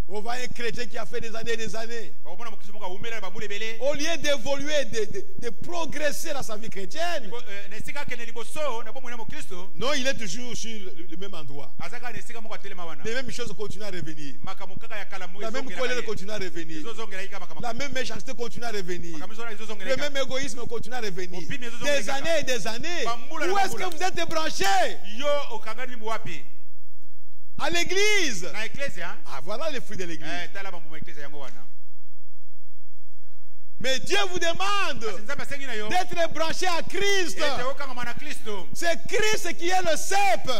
S3: On va un chrétien qui a fait des années et des années. Au lieu d'évoluer, de progresser dans sa vie chrétienne, non, il est toujours sur le même endroit. Les mêmes choses continuent à revenir. La même colère continue à revenir. La même méchanceté continue à revenir. Le même égoïsme continue à revenir. Des années et des années. Où est-ce que vous êtes branchés? À l'église. Ah, voilà les fruits de l'église. Mais Dieu vous demande d'être branché à Christ. C'est Christ qui est le cep.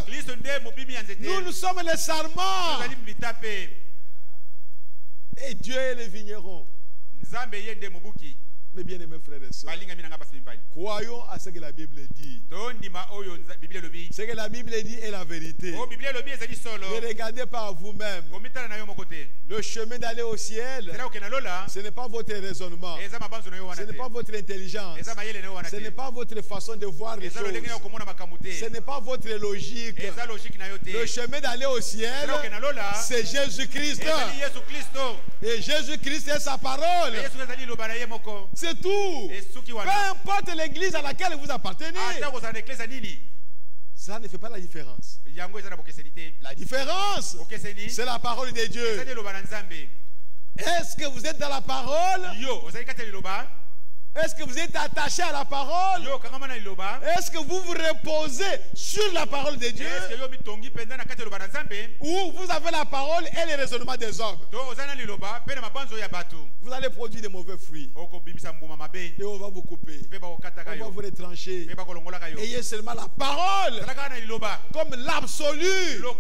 S3: Nous sommes les sarments. Et Dieu est le vigneron. Mes bien-aimés frères et sœurs, croyons à ce que la Bible dit. Ce que la Bible dit est la vérité. Ne regardez pas à vous-même. Le chemin d'aller au ciel, ce n'est pas votre raisonnement. Ce n'est pas votre intelligence. Ce n'est pas votre façon de voir les choses. Ce n'est pas votre logique. Le chemin d'aller au ciel, c'est Jésus-Christ. Et Jésus-Christ est sa parole. C'est tout. Peu importe l'église à laquelle vous appartenez, ça ne fait pas la différence. La différence, c'est la parole de Dieu. Est-ce que vous êtes dans la parole? Est-ce que vous êtes attaché à la parole? Est-ce que vous vous reposez sur la parole de Dieu? Ou vous avez la parole et les raisonnements des hommes? Vous allez produire des mauvais fruits. Et on va vous couper. On va vous retrancher. Ayez seulement la parole comme l'absolu pour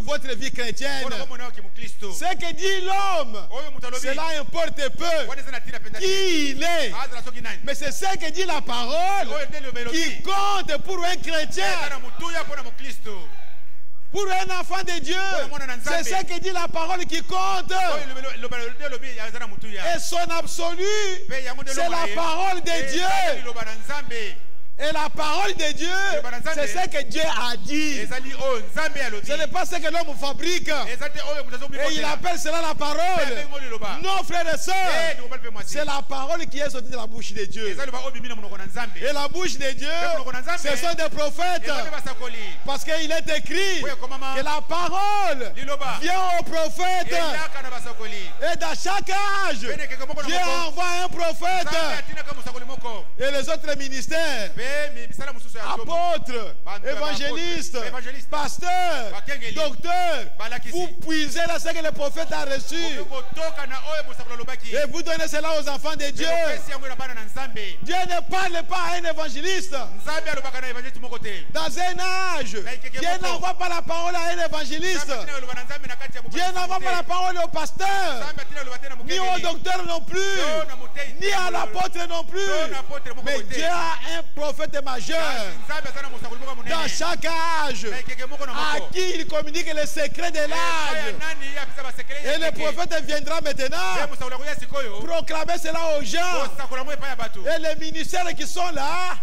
S3: votre vie chrétienne. Ce que dit l'homme, cela importe peu qui il est. Mais c'est ce que dit la parole qui compte pour un chrétien. Pour un enfant de Dieu, c'est ce que dit la parole qui compte. Et son absolu, c'est la parole de Dieu. Et la parole de Dieu, c'est ce que Dieu a dit. Ce n'est pas ce que l'homme fabrique. Et il appelle cela la parole. Non, frères et sœurs, c'est la parole qui est sortie de la bouche de Dieu. Et la bouche de Dieu, ce sont des prophètes. Parce qu'il est écrit que la parole vient aux prophètes. Et dans chaque âge, Dieu envoie un prophète. Et les autres ministères, apôtres, évangélistes, pasteurs, docteurs, vous puisez là ce que le prophète a reçu et vous donnez cela aux enfants de Dieu. Dieu ne parle pas à un évangéliste dans un âge. Dieu n'envoie pas la parole à un évangéliste. Dieu n'envoie pas la parole au pasteur, ni au docteur non plus, ni à l'apôtre non plus. Mais Dieu a un prophète majeur dans chaque âge à qui il communique les secrets de l'âge. Et le prophète viendra maintenant proclamer cela aux gens. Et les ministères qui sont là,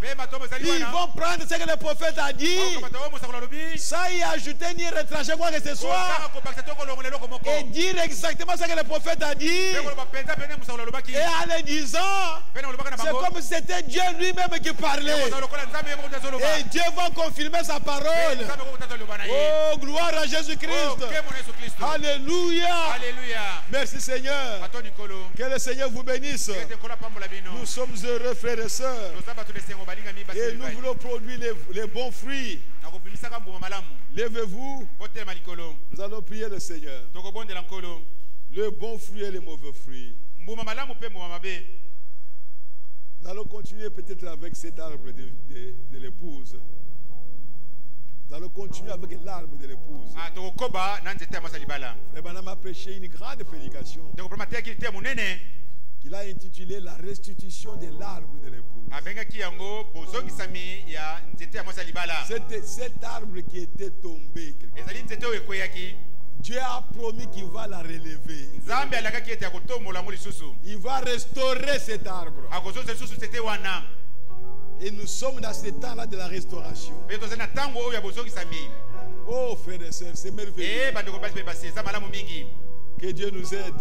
S3: ils vont prendre ce que le prophète a dit, sans y ajouter ni retrancher quoi que ce soit, et dire exactement ce que le prophète a dit. Et en le disant, c'est comme si c'était Dieu lui-même qui parlait. Et Dieu va confirmer sa parole. Oh, gloire à Jésus-Christ. Alléluia. Merci Seigneur. Que le Seigneur vous bénisse. Nous sommes heureux, frères et sœurs. Et nous voulons produire les bons fruits. Levez-vous. Nous allons prier le Seigneur. Le bon fruit et le mauvais fruit. Nous allons continuer peut-être avec cet arbre de l'épouse. Nous allons continuer avec l'arbre de l'épouse. Le Branham a prêché une grande prédication qu'il a intitulé La restitution de l'arbre de l'épouse. C'était cet arbre qui était tombé. Dieu a promis qu'il va la relever. Il va restaurer cet arbre. Et nous sommes dans ce temps-là de la restauration. Oh frères et sœurs, c'est merveilleux. Que Dieu nous aide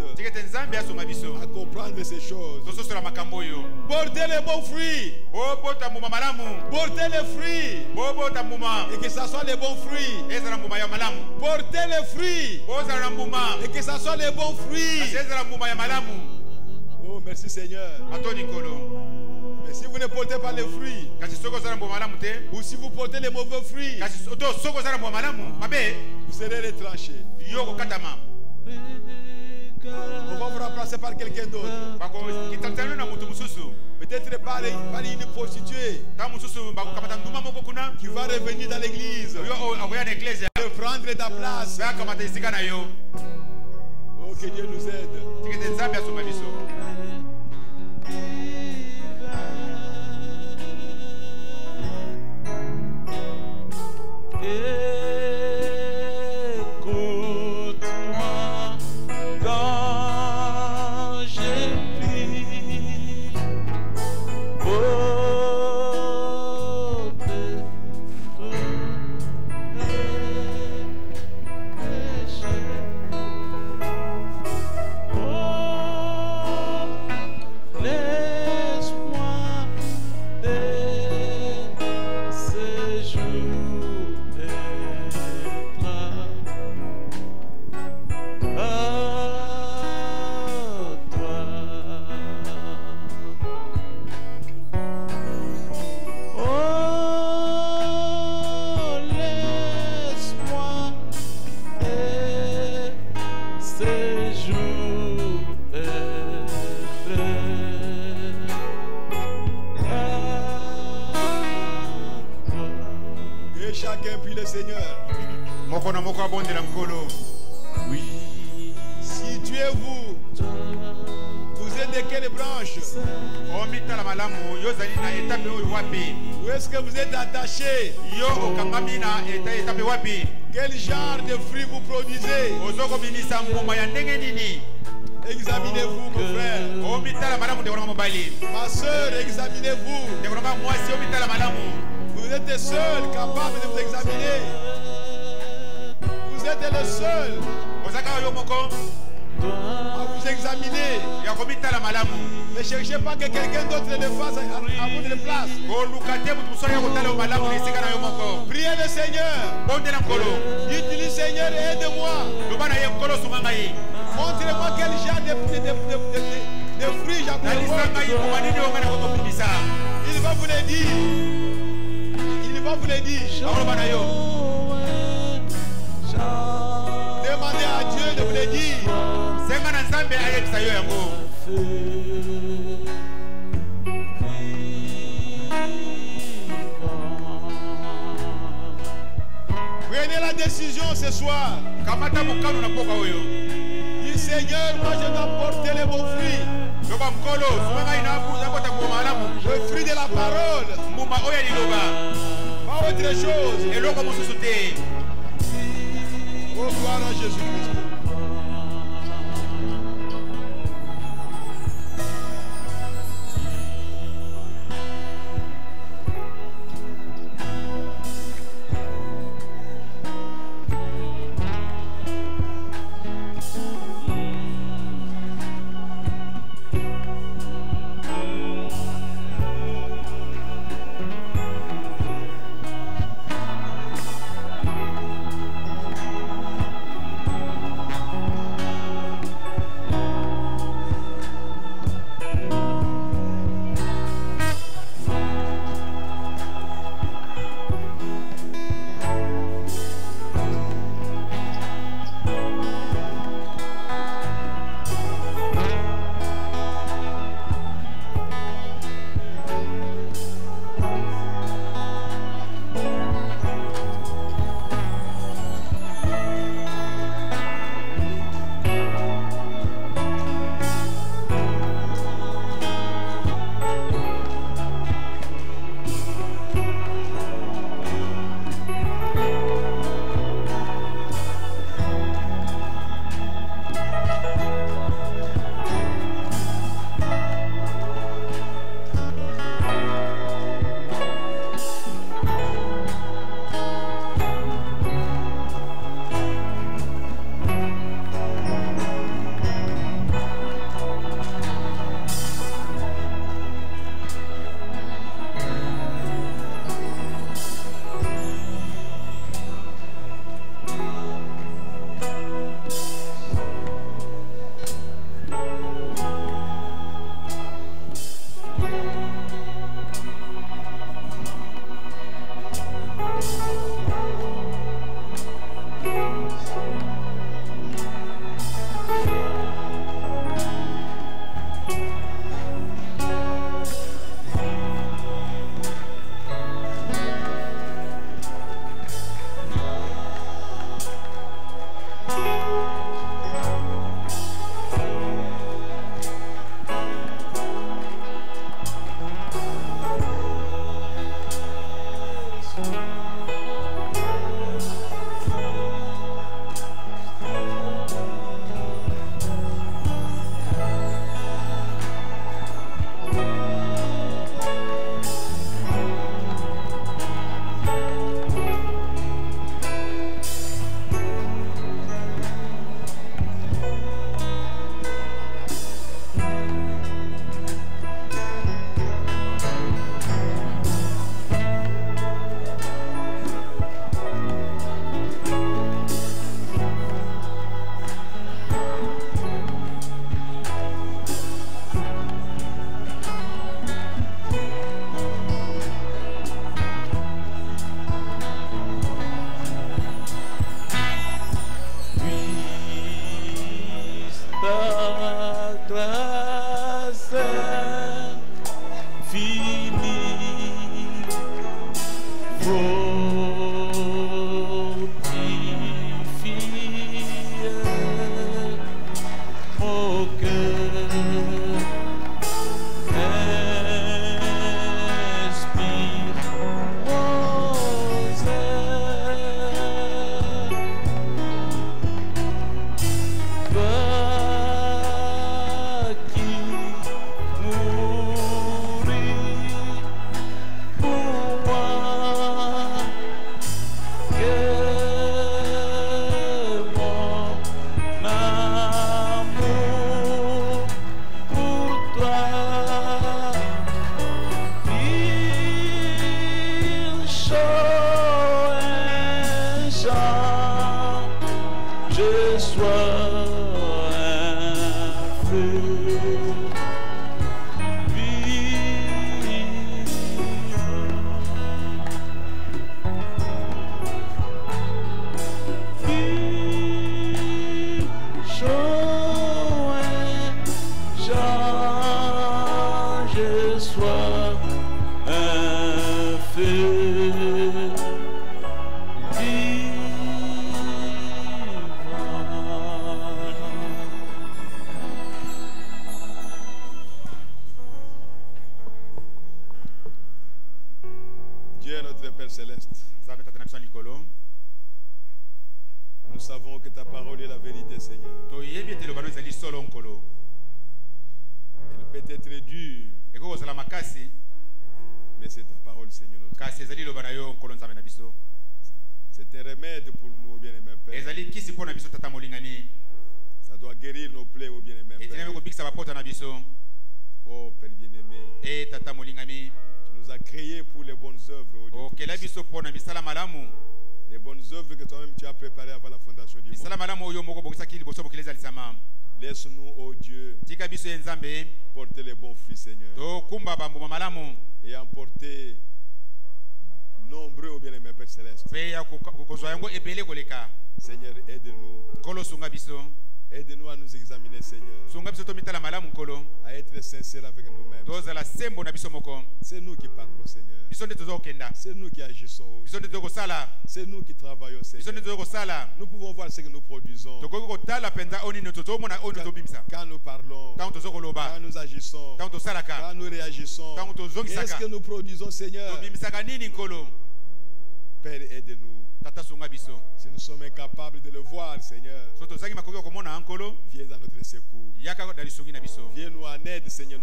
S3: à comprendre ces choses. Portez les bons fruits. Portez les fruits. Et que ça soit les bons fruits. Portez les fruits. Et que ça soit les bons fruits. Oh, merci Seigneur. Mais si vous ne portez pas les fruits, ou si vous portez les mauvais fruits, vous serez retranchés. On va vous remplacer par quelqu'un d'autre. Peut-être par une prostituée qui va revenir dans l'église et prendre ta place. Oh, que Dieu nous aide. Oui. Situez-vous. Vous êtes de quelle branche? Où est-ce que vous êtes attaché? Quel genre de fruits vous produisez? Examinez-vous, mon frère. Ma soeur, examinez-vous. Vous êtes les seuls capables de vous examiner. Vous êtes le seul à vous examiner. Ne cherchez pas que quelqu'un d'autre le fasse à votre place. Priez le Seigneur. Dites-lui, Seigneur, aide-moi. Montrez-moi quel genre de fruits j'apporte. Il va vous le dire. Il va vous le dire. Demandez à Dieu de vous le dire. Prenez la décision ce soir. Dis Seigneur, moi je dois porter les bons fruits. Le fruit de la parole. Pas autre chose. Oh, gloire à Jésus-Christ.
S2: Nous savons que ta parole est la vérité, Seigneur. Elle peut être dure, mais c'est ta parole, Seigneur. C'est un remède pour nous, bien-aimés Père. Ça doit guérir nos plaies, au bien-aimé Père. Oh Père bien-aimé, tu nous as créés pour les bonnes œuvres, oh Dieu. Les bonnes œuvres que toi-même tu as préparées avant la fondation du monde. Laisse-nous, oh Dieu, porter les bons fruits, Seigneur, et emporter nombreux, oh bien-aimé Père Céleste. Seigneur, aide-nous. Aide-nous à nous examiner, Seigneur, à être sincères avec nous-mêmes. C'est nous qui parlons, Seigneur. C'est nous qui agissons. C'est nous qui travaillons, Seigneur. Nous pouvons voir ce que nous produisons. Quand nous parlons, quand nous agissons, quand nous réagissons, qu'est-ce que nous produisons, Seigneur? Père, aide-nous. Si nous sommes incapables de le voir, Seigneur, viens dans notre secours. Viens nous en aide, Seigneur,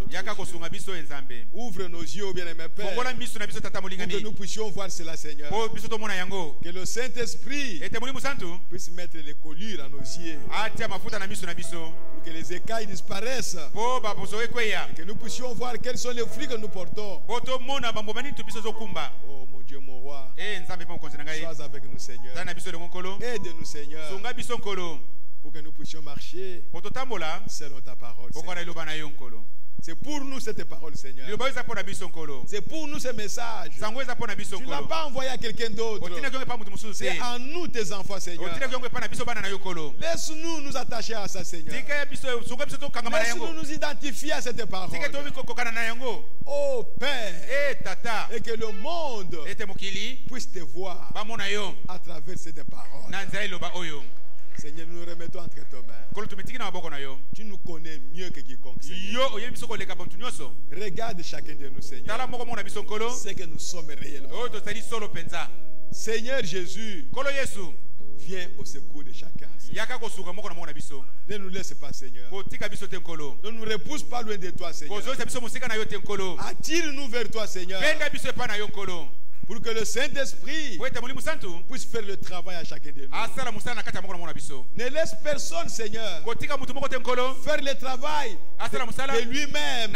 S2: ouvre nos yeux, bien-aimé Père, pour que nous puissions voir cela, Seigneur. Que le Saint-Esprit puisse mettre les collures à nos yeux, pour que les écailles disparaissent, et que nous puissions voir quels sont les fruits que nous portons. Oh mon Dieu, mon roi, sois avec nous, Seigneur. Aide-nous, Seigneur, pour que nous puissions marcher selon ta parole, Seigneur. C'est pour nous cette parole, Seigneur. C'est pour nous ce message. Tu ne l'as pas envoyé à quelqu'un d'autre. C'est en nous tes enfants, Seigneur. Laisse-nous nous attacher à ça, Seigneur. Laisse-nous nous identifier à cette parole. Oh Père, et que le monde puisse te voir à travers cette parole. Seigneur, nous nous remettons entre tes mains. Tu nous connais mieux que quiconque, Seigneur. Regarde chacun de nous, Seigneur. C'est que nous sommes réellement. Seigneur Jésus, viens au secours de chacun. Ne nous laisse pas, Seigneur. Ne nous repousse pas loin de toi, Seigneur. Attire-nous vers toi, Seigneur, pour que le Saint-Esprit puisse faire le travail à chacun de nous. Ne laisse personne, Seigneur, faire le travail de lui-même,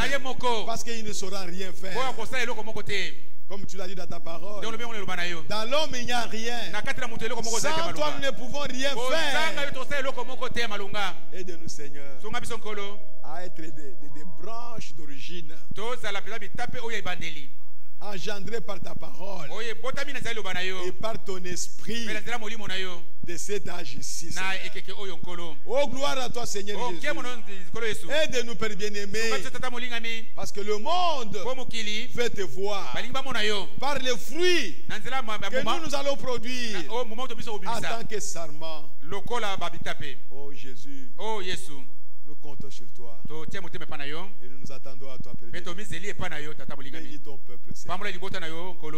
S2: parce qu'il ne saura rien faire. Comme tu l'as dit dans ta parole, dans l'homme il n'y a rien. Sans toi nous ne pouvons rien faire. Aide-nous, Seigneur, à être des branches d'origine, engendré par ta parole et par ton esprit de cet âge-ci. Oh, gloire à toi, Seigneur Jésus. Aide-nous, Père bien-aimé, parce que le monde veut te voir par les fruits que nous allons produire en tant que sarment. Oh Jésus, nous comptons sur toi et nous nous attendons à toi, Père bien-aimé. Bénis ton peuple, Seigneur.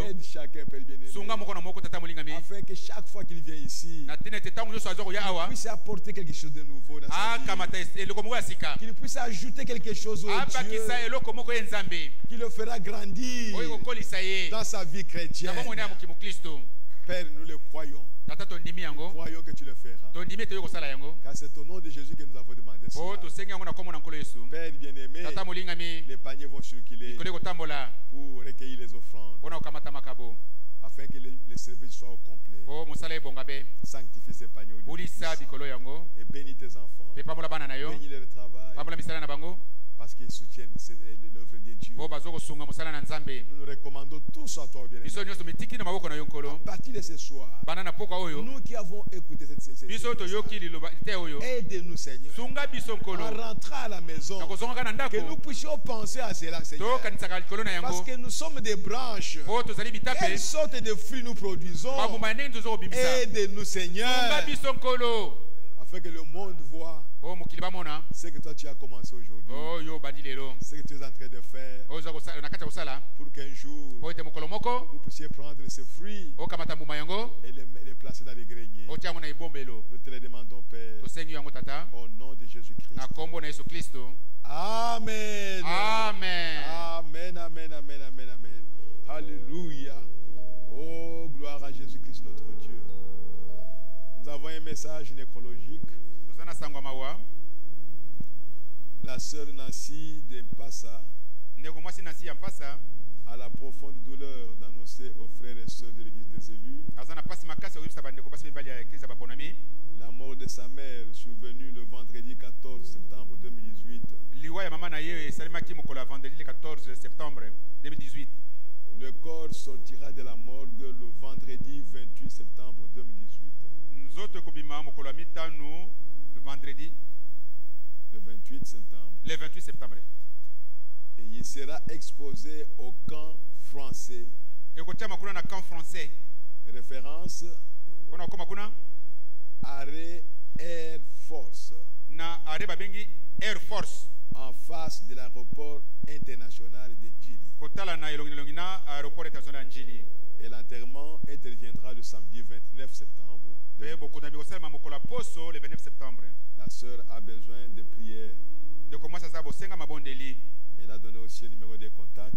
S2: Aide chacun, Père bien-aimé, afin que chaque fois qu'il vient ici, il puisse apporter quelque chose de nouveau dans sa vie. Qu'il puisse ajouter quelque chose au Dieu qui le fera grandir dans sa vie chrétienne. Père, nous le croyons. Croyons que tu le feras. Car c'est au nom de Jésus que nous avons demandé ça. Père bien-aimé, les paniers vont circuler pour recueillir les offrandes, afin que les services soient au complet. Sanctifie ces paniers et bénis tes enfants. Bénis leur travail. Parce qu'ils soutiennent l'œuvre de Dieu. Nous nous recommandons tous à toi, bien-aimé. À partir de ce soir, nous qui avons écouté cette aide-nous, Seigneur, à rentrer à la maison, que nous puissions penser à cela, Seigneur. Parce que nous sommes des branches. Quelle sorte de fruits nous produisons? Aide-nous, Seigneur, afin que le monde voit ce que toi tu as commencé aujourd'hui, ce que tu es en train de faire, pour qu'un jour vous puissiez prendre ces fruits et les placer dans les greniers. Nous te les demandons, Père, au nom de Jésus-Christ. Amen.
S1: Amen.
S2: Amen, amen, amen, amen, amen. Alléluia. Oh, gloire à Jésus-Christ notre Dieu. Nous avons un message nécrologique. La sœur Nancy de Mpassa a la profonde douleur d'annoncer aux frères et sœurs de l'église des élus la mort de sa mère survenue le vendredi 14 septembre 2018. Le corps sortira de la morgue le vendredi 28 septembre 2018. Le 28 septembre.
S1: Le 28 septembre.
S2: Et il sera exposé au camp français. Référence arrêt Air Force.
S1: Air Force.
S2: En face de l'aéroport international de Djili. Et l'enterrement interviendra le samedi 29 septembre. La sœur a besoin de prières. Elle a donné aussi le numéro de contact.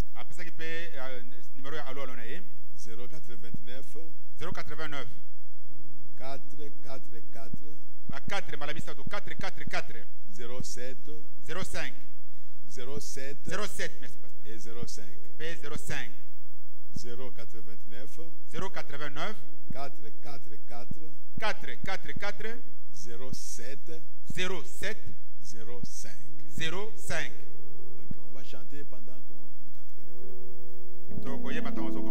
S2: 089
S1: 089
S2: 444 07
S1: 05
S2: 07
S1: 07
S2: et 05
S1: P05
S2: 089
S1: 089
S2: 444
S1: 444
S2: 07
S1: 07
S2: 05.
S1: 05.
S2: On va chanter pendant qu'on est en train de faire.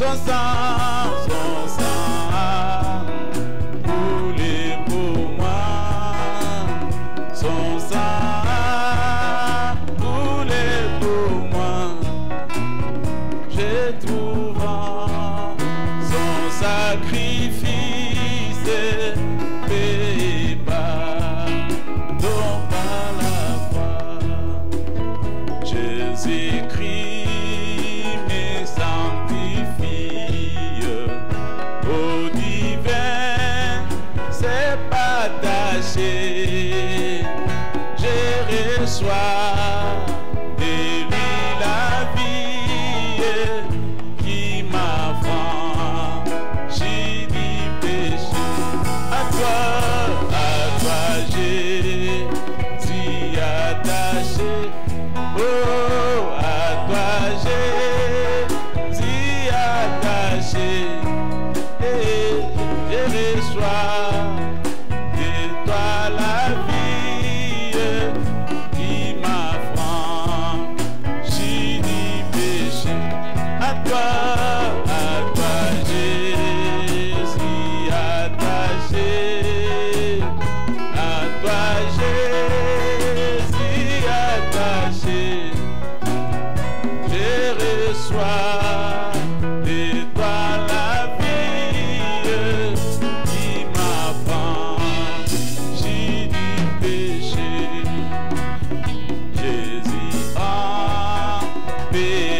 S1: son sang coulé pour moi, son sang coulé pour moi, j'ai trouvé son sacrifice payé pardon par la foi. Jésus-Christ me sanctifie, au divin c'est partaché, je reçois de lui la vie qui m'affranchit du péché. À toi Jésus attaché, oh à toi Jésus attaché, et je reçois de toi la vie qui m'affranchit du péché. À toi Jésus attaché, à toi Jésus attaché, je reçois de toi la vie qui m'affranchit du péché. Jésus a payé